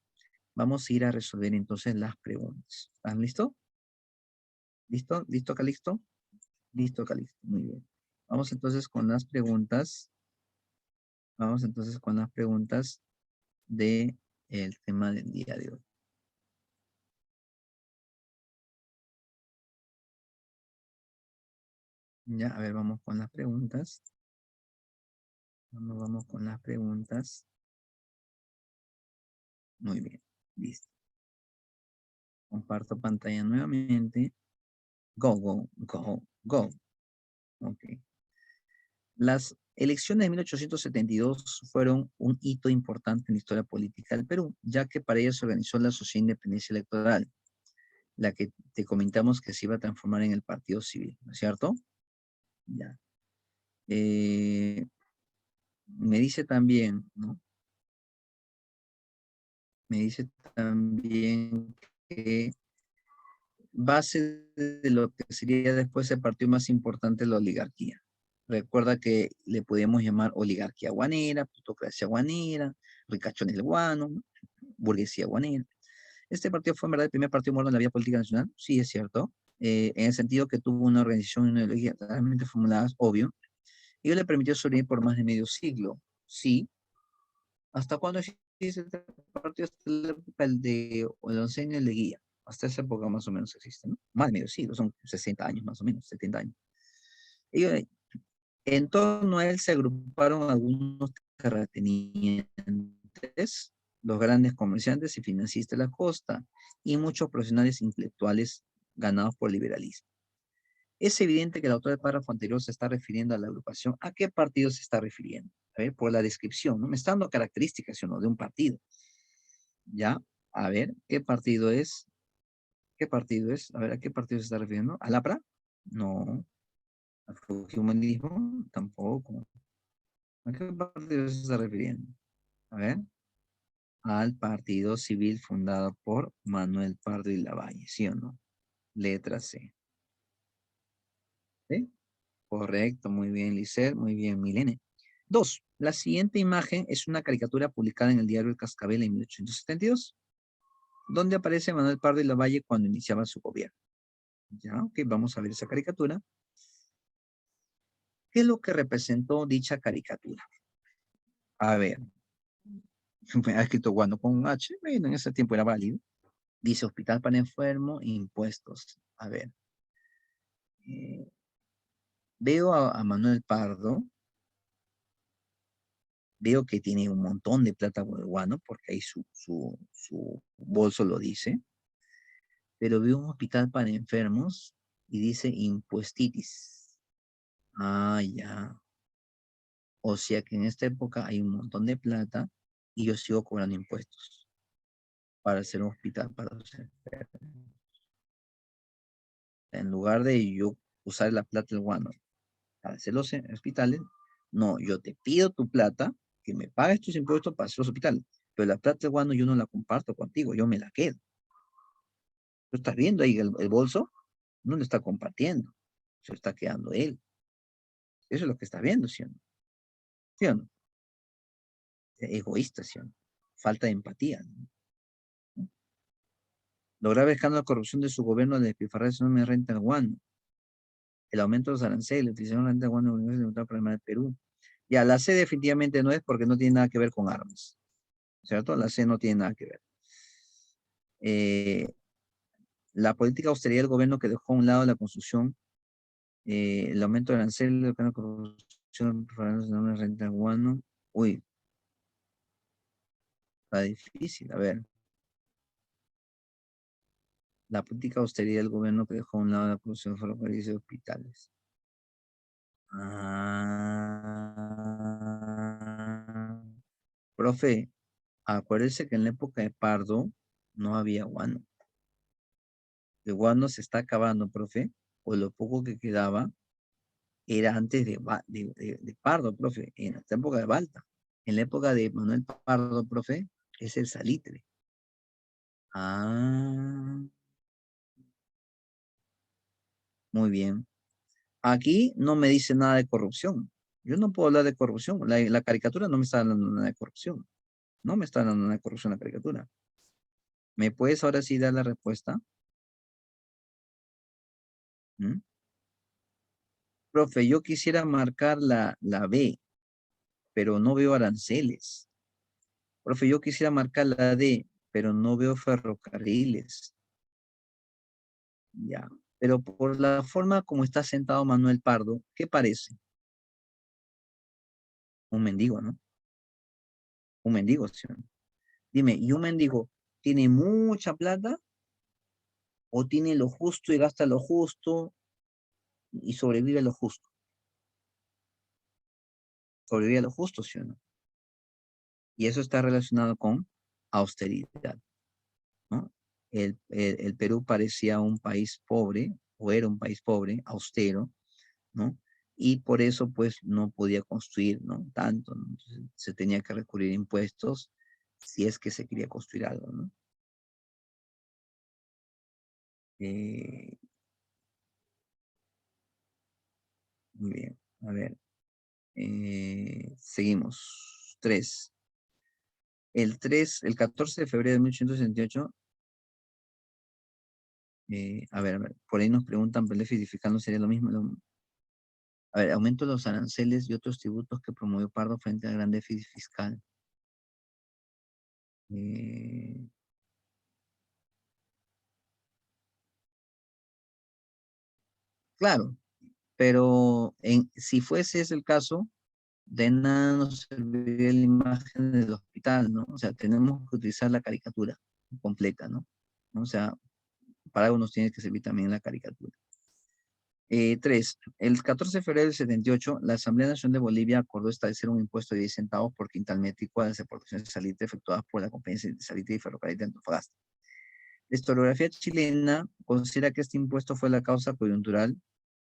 S1: Vamos a ir a resolver entonces las preguntas. ¿Están listos? ¿Listo? ¿Listo, Calixto? Listo, Calixto. Muy bien. Vamos entonces con las preguntas. Vamos entonces con las preguntas del tema del día de hoy. Ya, a ver, vamos con las preguntas. Vamos con las preguntas. Muy bien. Listo. Comparto pantalla nuevamente. Go, go, go, go. Ok. Las elecciones de 1872 fueron un hito importante en la historia política del Perú, ya que para ellas se organizó la Sociedad de Independencia Electoral, la que te comentamos que se iba a transformar en el Partido Civil, ¿no es cierto? Ya. Me dice también, ¿no? Me dice también que base de lo que sería después el partido más importante, la oligarquía. Recuerda que le podíamos llamar oligarquía guanera, plutocracia guanera, ricachones del guano, ¿no? Burguesía guanera. Este partido fue en verdad el primer partido moderno en la vida política nacional, sí es cierto, en el sentido que tuvo una organización y una ideología realmente formuladas, obvio, y le permitió sobrevivir por más de medio siglo, sí. ¿Hasta cuándo existe este partido? Hasta la época de los años de Guía, hasta esa época más o menos existe, ¿no? Más de medio siglo, son 60 años más o menos, 70 años. Y en torno a él se agruparon algunos terratenientes, los grandes comerciantes y financistas de la costa, y muchos profesionales intelectuales ganados por el liberalismo. Es evidente que el autor del párrafo anterior se está refiriendo a la agrupación. ¿A qué partido se está refiriendo? A ver, por la descripción, ¿no? Me está dando características, ¿no? De un partido. ¿Ya? A ver, ¿qué partido es? ¿Qué partido es? A ver, ¿a qué partido se está refiriendo? ¿Al APRA? No. ¿Al Fujimorismo? Tampoco. ¿A qué partido se está refiriendo? A ver. Al Partido Civil fundado por Manuel Pardo y Lavalle, ¿sí o no? Letra C. ¿Sí? Correcto, muy bien, Lisset, muy bien, Milene. 2. La siguiente imagen es una caricatura publicada en el diario El Cascabel en 1872, donde aparece Manuel Pardo y Lavalle cuando iniciaba su gobierno. Ya, ok, vamos a ver esa caricatura. ¿Qué es lo que representó dicha caricatura? A ver, me ha escrito cuando con H, bueno, en ese tiempo era válido. Dice hospital para enfermo, impuestos. A ver, eh, veo a Manuel Pardo, veo que tiene un montón de plata guano, porque ahí su bolso lo dice, pero veo un hospital para enfermos y dice impuestitis. Ah, ya. O sea que en esta época hay un montón de plata y yo sigo cobrando impuestos para hacer un hospital para los enfermos. En lugar de yo usar la plata del guano para hacer los hospitales, no, yo te pido tu plata, que me pagues tus impuestos para hacer los hospitales, pero la plata del guano yo no la comparto contigo, yo me la quedo. Tú estás viendo ahí el bolso, no lo está compartiendo, se lo está quedando él. Eso es lo que estás viendo, ¿sí o no? ¿Sí o no? Egoísta, ¿sí o no? Falta de empatía, ¿no? Lo grave escándalo de corrupción de su gobierno al despilfarrar su enorme renta al guano. El aumento de los aranceles, la utilización de renta al guano de problema de Perú. Ya, la C definitivamente no es porque no tiene nada que ver con armas. ¿Cierto? La C no tiene nada que ver. La política de austeridad del gobierno que dejó a un lado la construcción, el aumento de aranceles, la corrupción, de renta al guano. Uy, está difícil. A ver. La política de austeridad del gobierno que dejó a un lado la producción de ferrocarriles y hospitales. Ah, profe, acuérdese que en la época de Pardo no había guano. El guano se está acabando, profe, o lo poco que quedaba era antes de Pardo, profe, en la época de Balta. En la época de Manuel Pardo, profe, es el salitre. Ah, muy bien. Aquí no me dice nada de corrupción. Yo no puedo hablar de corrupción. La caricatura no me está hablando nada de corrupción. No me está hablando nada de corrupción la caricatura. ¿Me puedes ahora sí dar la respuesta? ¿Mm? Profe, yo quisiera marcar la B, pero no veo aranceles. Profe, yo quisiera marcar la D, pero no veo ferrocarriles. Ya. Pero por la forma como está sentado Manuel Pardo, ¿qué parece? Un mendigo, ¿no? Un mendigo, ¿sí o no? Dime, ¿y un mendigo tiene mucha plata o tiene lo justo y gasta lo justo y sobrevive a lo justo? Sobrevive a lo justo, ¿sí o no? Y eso está relacionado con austeridad, ¿no? El Perú parecía un país pobre, o era un país pobre, austero, ¿no? Y por eso, pues, no podía construir, ¿no? Tanto, ¿no? Entonces, se tenía que recurrir a impuestos si es que se quería construir algo, ¿no? Eh, muy bien, a ver, seguimos. 3. El 14 de febrero de 1868, a ver, por ahí nos preguntan, ¿pero el déficit fiscal no sería lo mismo? A ver, aumento de los aranceles y otros tributos que promovió Pardo frente al gran déficit fiscal. Eh, claro, pero si fuese ese el caso, de nada nos serviría la imagen del hospital, ¿no? O sea, tenemos que utilizar la caricatura completa, ¿no? O sea, para algo nos tiene que servir también la caricatura. 3. El 14 de febrero del 78, la Asamblea Nacional de Bolivia acordó establecer un impuesto de 10 centavos por quintal métrico a las exportaciones de salitre efectuadas por la Compañía de Salitre y Ferrocarril de Antofagasta. La historiografía chilena considera que este impuesto fue la causa coyuntural,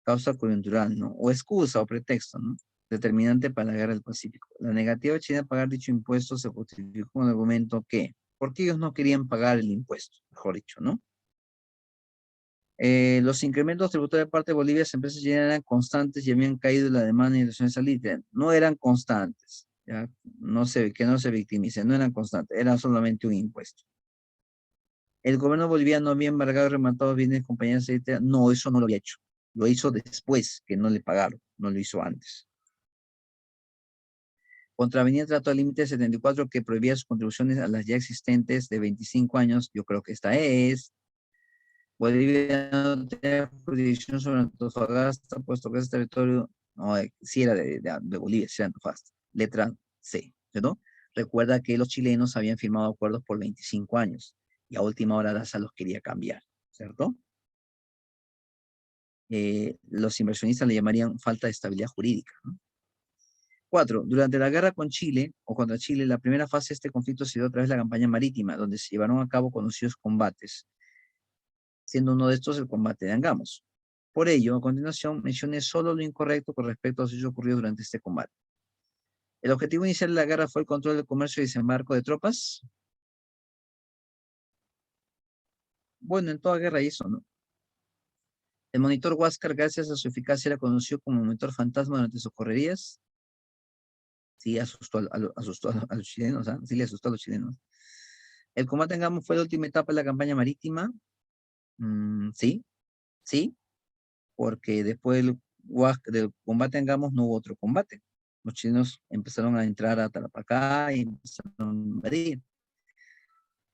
S1: ¿no? O excusa o pretexto, ¿no? Determinante para la guerra del Pacífico. La negativa de China a pagar dicho impuesto se justificó con el argumento que, porque ellos no querían pagar el impuesto, mejor dicho, ¿no? Los incrementos tributarios de parte de Bolivia, las empresas chilenas eran constantes y habían caído en la demanda y inversiones salitre. No eran constantes, ¿ya? Que no se victimicen, no eran constantes, era solamente un impuesto. El gobierno boliviano había embargado y rematado bienes de compañías salitre. No, eso no lo había hecho. Lo hizo después, que no le pagaron, no lo hizo antes. Contravenía el Trato de Límite 74 que prohibía sus contribuciones a las ya existentes de 25 años. Yo creo que esta es. Bolivia no tenía jurisdicción sobre Antofagasta, puesto que ese territorio, no, sí era de Bolivia, sí era Antofagasta. Letra C, ¿cierto? Recuerda que los chilenos habían firmado acuerdos por 25 años y a última hora Daza los quería cambiar, ¿cierto? Los inversionistas le llamarían falta de estabilidad jurídica, ¿no? 4. Durante la guerra con Chile, o contra Chile, la primera fase de este conflicto se dio a través de la campaña marítima, donde se llevaron a cabo conocidos combates, siendo uno de estos el combate de Angamos. Por ello, a continuación, mencioné solo lo incorrecto con respecto a los hechos ocurridos durante este combate. El objetivo inicial de la guerra fue el control del comercio y desembarco de tropas. Bueno, en toda guerra hay eso, ¿no? El monitor Huáscar, gracias a su eficacia, era conocido como monitor fantasma durante sus correrías. Sí, asustó a los chilenos, ¿ah? Sí le asustó a los chilenos. El combate en Gamo fue la última etapa de la campaña marítima. Sí, sí, porque después del combate en Gamos no hubo otro combate. Los chilenos empezaron a entrar a Tarapacá y empezaron a invadir.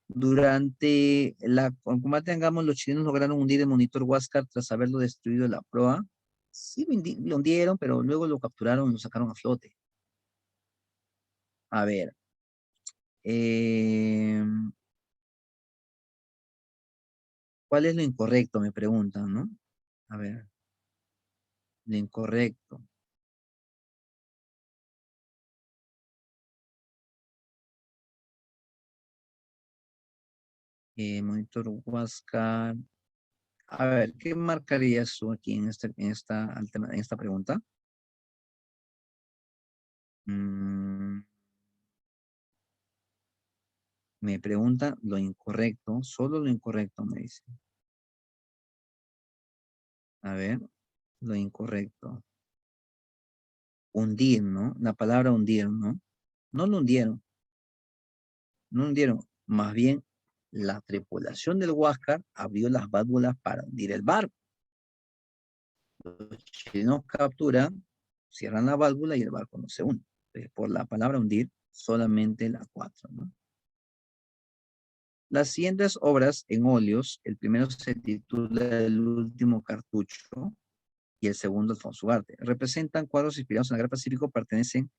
S1: Durante el combate en Gamos, los chilenos lograron hundir el monitor Huáscar tras haberlo destruido de la proa. Sí, lo hundieron, pero luego lo capturaron y lo sacaron a flote. A ver. Eh, ¿Cuál es lo incorrecto? Me preguntan, ¿no? A ver, lo incorrecto. Monitor Huáscar. A ver, ¿qué marcarías tú aquí en esta pregunta? Mm, Me pregunta lo incorrecto, solo lo incorrecto me dice. A ver, lo incorrecto. Hundir, ¿no? La palabra hundir, ¿no? No lo hundieron, no hundieron. Más bien, la tripulación del Huáscar abrió las válvulas para hundir el barco. Los chilenos capturan, cierran la válvula y el barco no se hunde. Entonces, por la palabra hundir, solamente la 4, ¿no? Las siguientes obras en óleos, el primero se titula El último cartucho y el segundo Alfonso Ugarte. Representan cuadros inspirados en la Guerra del Pacífico, pertenecen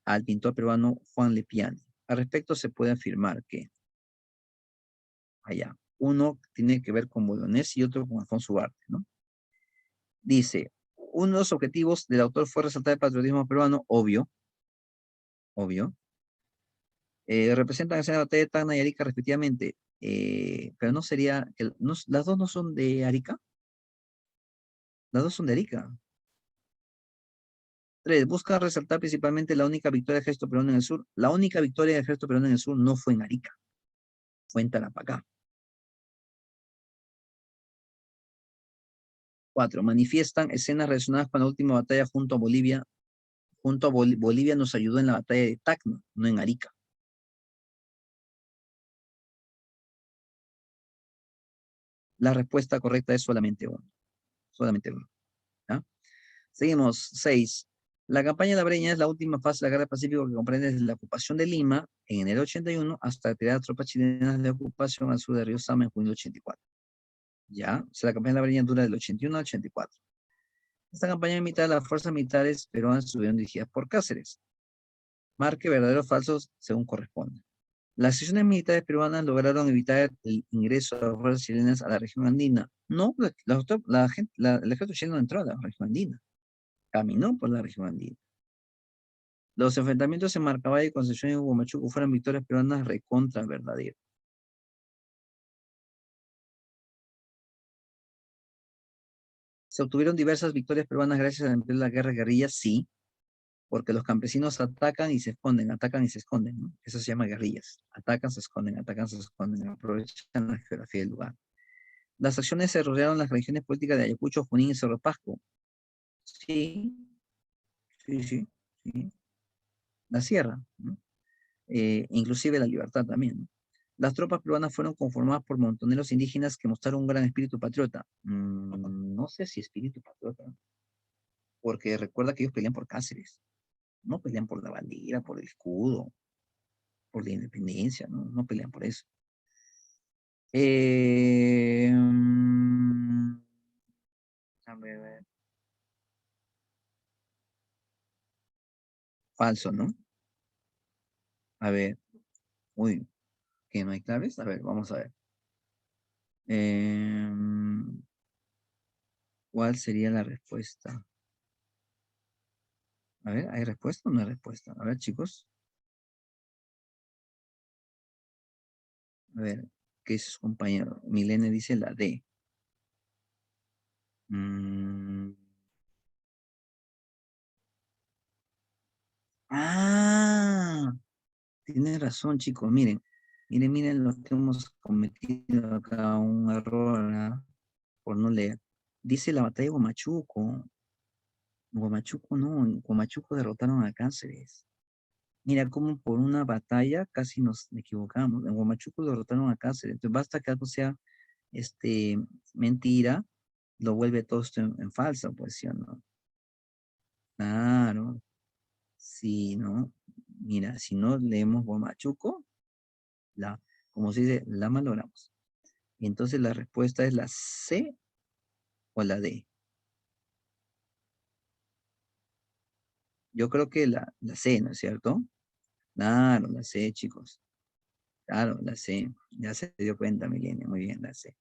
S1: al pintor peruano Juan Lepiani. Al respecto se puede afirmar que, uno tiene que ver con Bolognesi y otro con Alfonso Ugarte, ¿no? Dice, uno de los objetivos del autor fue resaltar el patriotismo peruano, obvio, obvio. Representan escena de batalla de Tacna y Arica respectivamente, pero no sería, las dos no son de Arica, las dos son de Arica. 3. Busca resaltar principalmente la única victoria del ejército peruano en el sur. La única victoria del ejército peruano en el sur no fue en Arica, fue en Tarapacá. 4. Manifiestan escenas relacionadas con la última batalla junto a Bolivia. Bolivia nos ayudó en la batalla de Tacna, no en Arica. La respuesta correcta es solamente uno. Solamente uno. ¿Ya? Seguimos. 6. La campaña de la Breña es la última fase de la Guerra del Pacífico que comprende desde la ocupación de Lima en enero de 81 hasta retirar tropas chilenas de ocupación al sur de Río Sama en junio de 84. ¿Ya? O sea, la campaña de la Breña dura del 81 al 84. Esta campaña militar, las fuerzas militares peruanas estuvieron dirigidas por Cáceres. Marque verdaderos o falsos según corresponde. Las secciones militares peruanas lograron evitar el ingreso de las fuerzas chilenas a la región andina. No, el ejército chileno entró a la región andina. Caminó por la región andina. Los enfrentamientos en Marcabayo, Concepción y Huamachuco fueron victorias peruanas recontra verdaderas. ¿Se obtuvieron diversas victorias peruanas gracias al empleo de la guerra de guerrilla? Sí, porque los campesinos atacan y se esconden, ¿no? Eso se llama guerrillas. Atacan, se esconden, aprovechan la geografía del lugar. Las acciones se desarrollaron en las regiones políticas de Ayacucho, Junín y Cerro Pasco. Sí, sí, sí, sí. La sierra, ¿no? Inclusive la libertad también, ¿no? Las tropas peruanas fueron conformadas por montoneros indígenas que mostraron un gran espíritu patriota. No sé si espíritu patriota, ¿no? Porque recuerda que ellos pelean por Cáceres, no pelean por la bandera, por el escudo, por la independencia, no, no pelean por eso. A ver, falso, ¿no? A ver, uy, ¿que no hay claves? A ver, vamos a ver. ¿Cuál sería la respuesta? A ver, ¿hay respuesta o no hay respuesta? A ver, chicos. A ver, ¿qué es su compañero? Milene dice la D. Mm, Ah, tiene razón, chicos. Miren, miren lo que hemos cometido acá, un error, ¿ah? Por no leer. Dice la batalla de Huamachuco. Huamachuco no, en Huamachuco derrotaron a Cáceres. Mira cómo por una batalla casi nos equivocamos. En Huamachuco derrotaron a Cáceres. Entonces basta que algo sea este, mentira, lo vuelve todo esto en falso, pues sí o no. Claro, sí, ¿no? Mira, si no leemos Huamachuco, la, como se dice, la malogramos. Y entonces la respuesta es la C o la D. Yo creo que la C, ¿no es cierto? Claro, la C, chicos. Claro, la C. Ya se dio cuenta, Milenia. Muy bien, la C.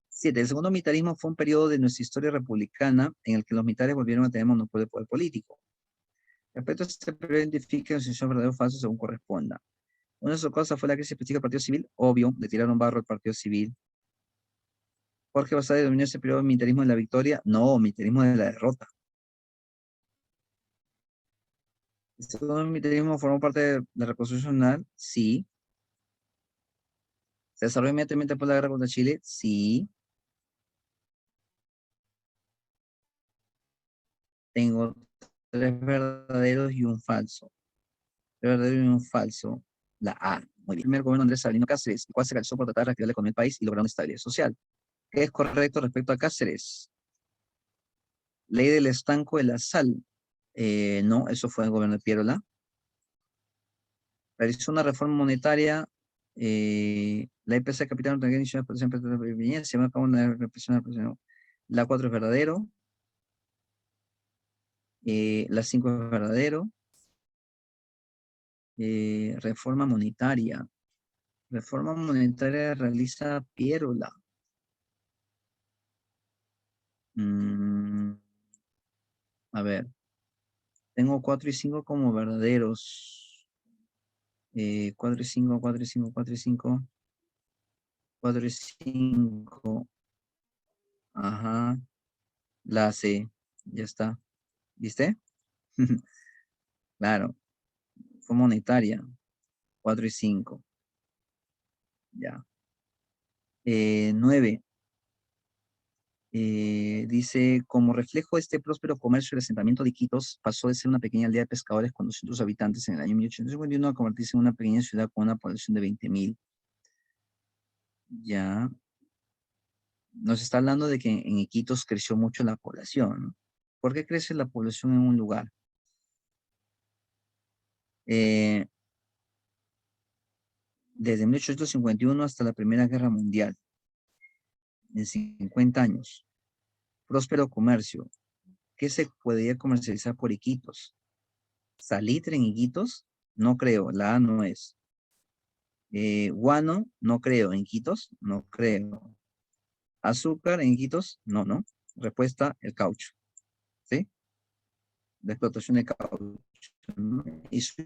S1: 7. El segundo militarismo fue un periodo de nuestra historia republicana en el que los militares volvieron a tener monopolio de poder político. Respecto a este periodo, identifica una situación verdadero o falso según corresponda. Una de sus causas fue la crisis política del Partido Civil. Obvio, le tiraron barro al Partido Civil. Jorge Basadre dominó ese periodo de militarismo de la victoria. No, militarismo de la derrota. ¿El segundo militarismo formó parte de la reconstrucción nacional? Sí. ¿Se desarrolló inmediatamente después de la guerra contra Chile? Sí. Tengo tres verdaderos y un falso. Tres verdaderos y un falso. La A. Muy bien. El primer gobierno Andrés Sabino Cáceres, el cual se realizó por tratar de reactivar la economía del país y lograr una estabilidad social. ¿Qué es correcto respecto a Cáceres? Ley del estanco de la sal. No, eso fue el gobierno de Pierola. Realizó una reforma monetaria. La IPC capital no inició la se me acabó una represión. La 4 es verdadero. La 5 es verdadero. Reforma monetaria. Reforma monetaria realiza Pierola. Mm, a ver, tengo 4 y 5 como verdaderos. 4 y 5, 4 y 5, 4 y 5, 4 y 5. Ajá, la C, ya está. ¿Viste? Claro, fue monetaria. 4 y 5, ya. 9. Dice, como reflejo de este próspero comercio, el asentamiento de Iquitos pasó de ser una pequeña aldea de pescadores con 200 habitantes en el año 1851 a convertirse en una pequeña ciudad con una población de 20.000. Ya, nos está hablando de que en Iquitos creció mucho la población, ¿no? ¿Por qué crece la población en un lugar? Eh, Desde 1851 hasta la Primera Guerra Mundial, en 50 años. Próspero comercio. ¿Qué se podría comercializar por Iquitos? ¿Salitre en Iquitos? No creo, la A no es. Guano, no creo. ¿En Iquitos? No creo. ¿Azúcar en Iquitos? No, no. Respuesta, el caucho. ¿Sí? La explotación de caucho, ¿no? Hizo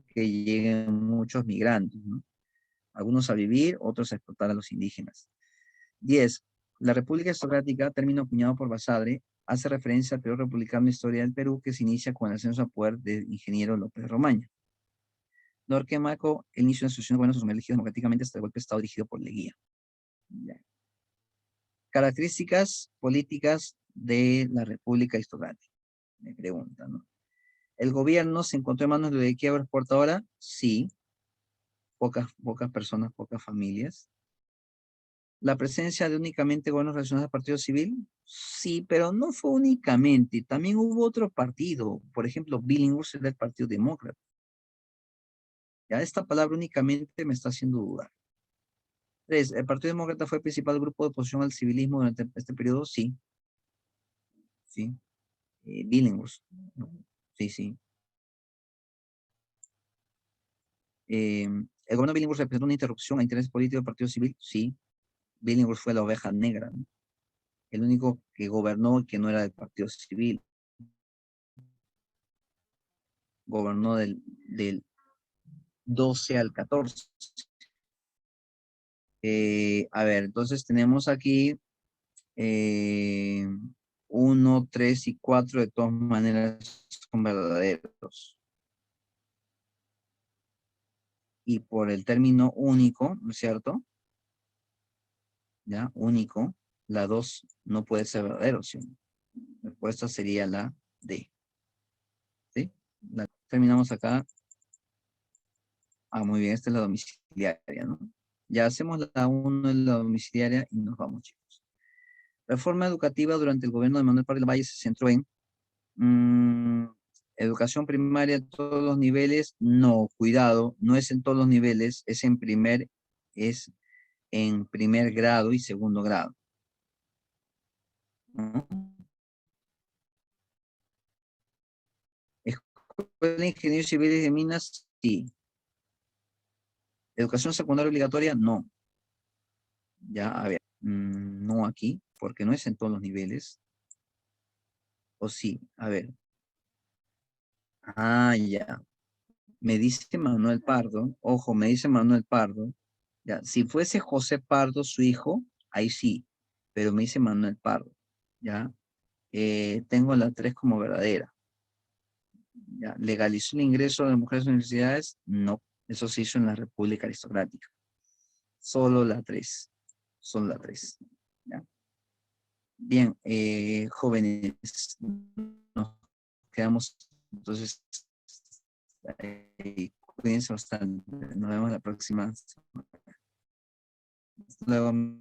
S1: que lleguen muchos migrantes, ¿no? Algunos a vivir, otros a explotar a los indígenas. 10. La República Aristocrática, término acuñado por Basadre, hace referencia al periodo republicano de historia del Perú que se inicia con el ascenso a poder del ingeniero López Romaña. Lord marcó el inicio de una institución de gobierno social elegido democráticamente hasta el golpe de Estado dirigido por Leguía. Ya. Características políticas de la República Aristocrática. Me preguntan, ¿no? ¿El gobierno se encontró en manos de la quiebra exportadora? Sí. Pocas personas, pocas familias. ¿La presencia de únicamente gobiernos relacionados al partido civil? Sí, pero no fue únicamente. También hubo otro partido. Por ejemplo, Billinghurst era el Partido Demócrata. Ya esta palabra únicamente me está haciendo dudar. 3. ¿El Partido Demócrata fue el principal grupo de oposición al civilismo durante este periodo? Sí. Sí. Billinghurst. Sí, sí. ¿El gobierno de Billinghurst representó una interrupción a intereses políticos del Partido Civil? Sí. Billinghurst fue la oveja negra, ¿no? El único que gobernó y que no era del Partido Civil. gobernó del 12 al 14. A ver, entonces tenemos aquí 1, 3 y 4 de todas maneras son verdaderos. Y por el término único, ¿no es cierto? ¿Ya? Único, la 2 no puede ser verdadero, ¿sí? La respuesta sería la D. ¿Sí? Terminamos acá. Ah, muy bien, esta es la domiciliaria, ¿no? Ya hacemos la 1 en la domiciliaria y nos vamos, chicos. Reforma educativa durante el gobierno de Manuel Pardo del Valle se centró en educación primaria a todos los niveles. No, cuidado, no es en todos los niveles, es en primer grado y segundo grado, ¿no? Escuela de Ingenieros Civiles de Minas, sí. Educación secundaria obligatoria, no. Ya, a ver, no aquí, porque no es en todos los niveles. O sí, a ver. Ah, ya. Me dice Manuel Pardo, ojo, me dice Manuel Pardo, ya, si fuese José Pardo su hijo, ahí sí, pero me dice Manuel Pardo, ya. Tengo la 3 como verdadera. Ya. ¿Legalizó el ingreso de mujeres a las universidades? No, eso se hizo en la República Aristocrática. Solo la 3, solo la 3. ¿Ya? Bien, jóvenes, nos quedamos entonces, cuídense bastante, nos vemos la próxima. Hasta luego.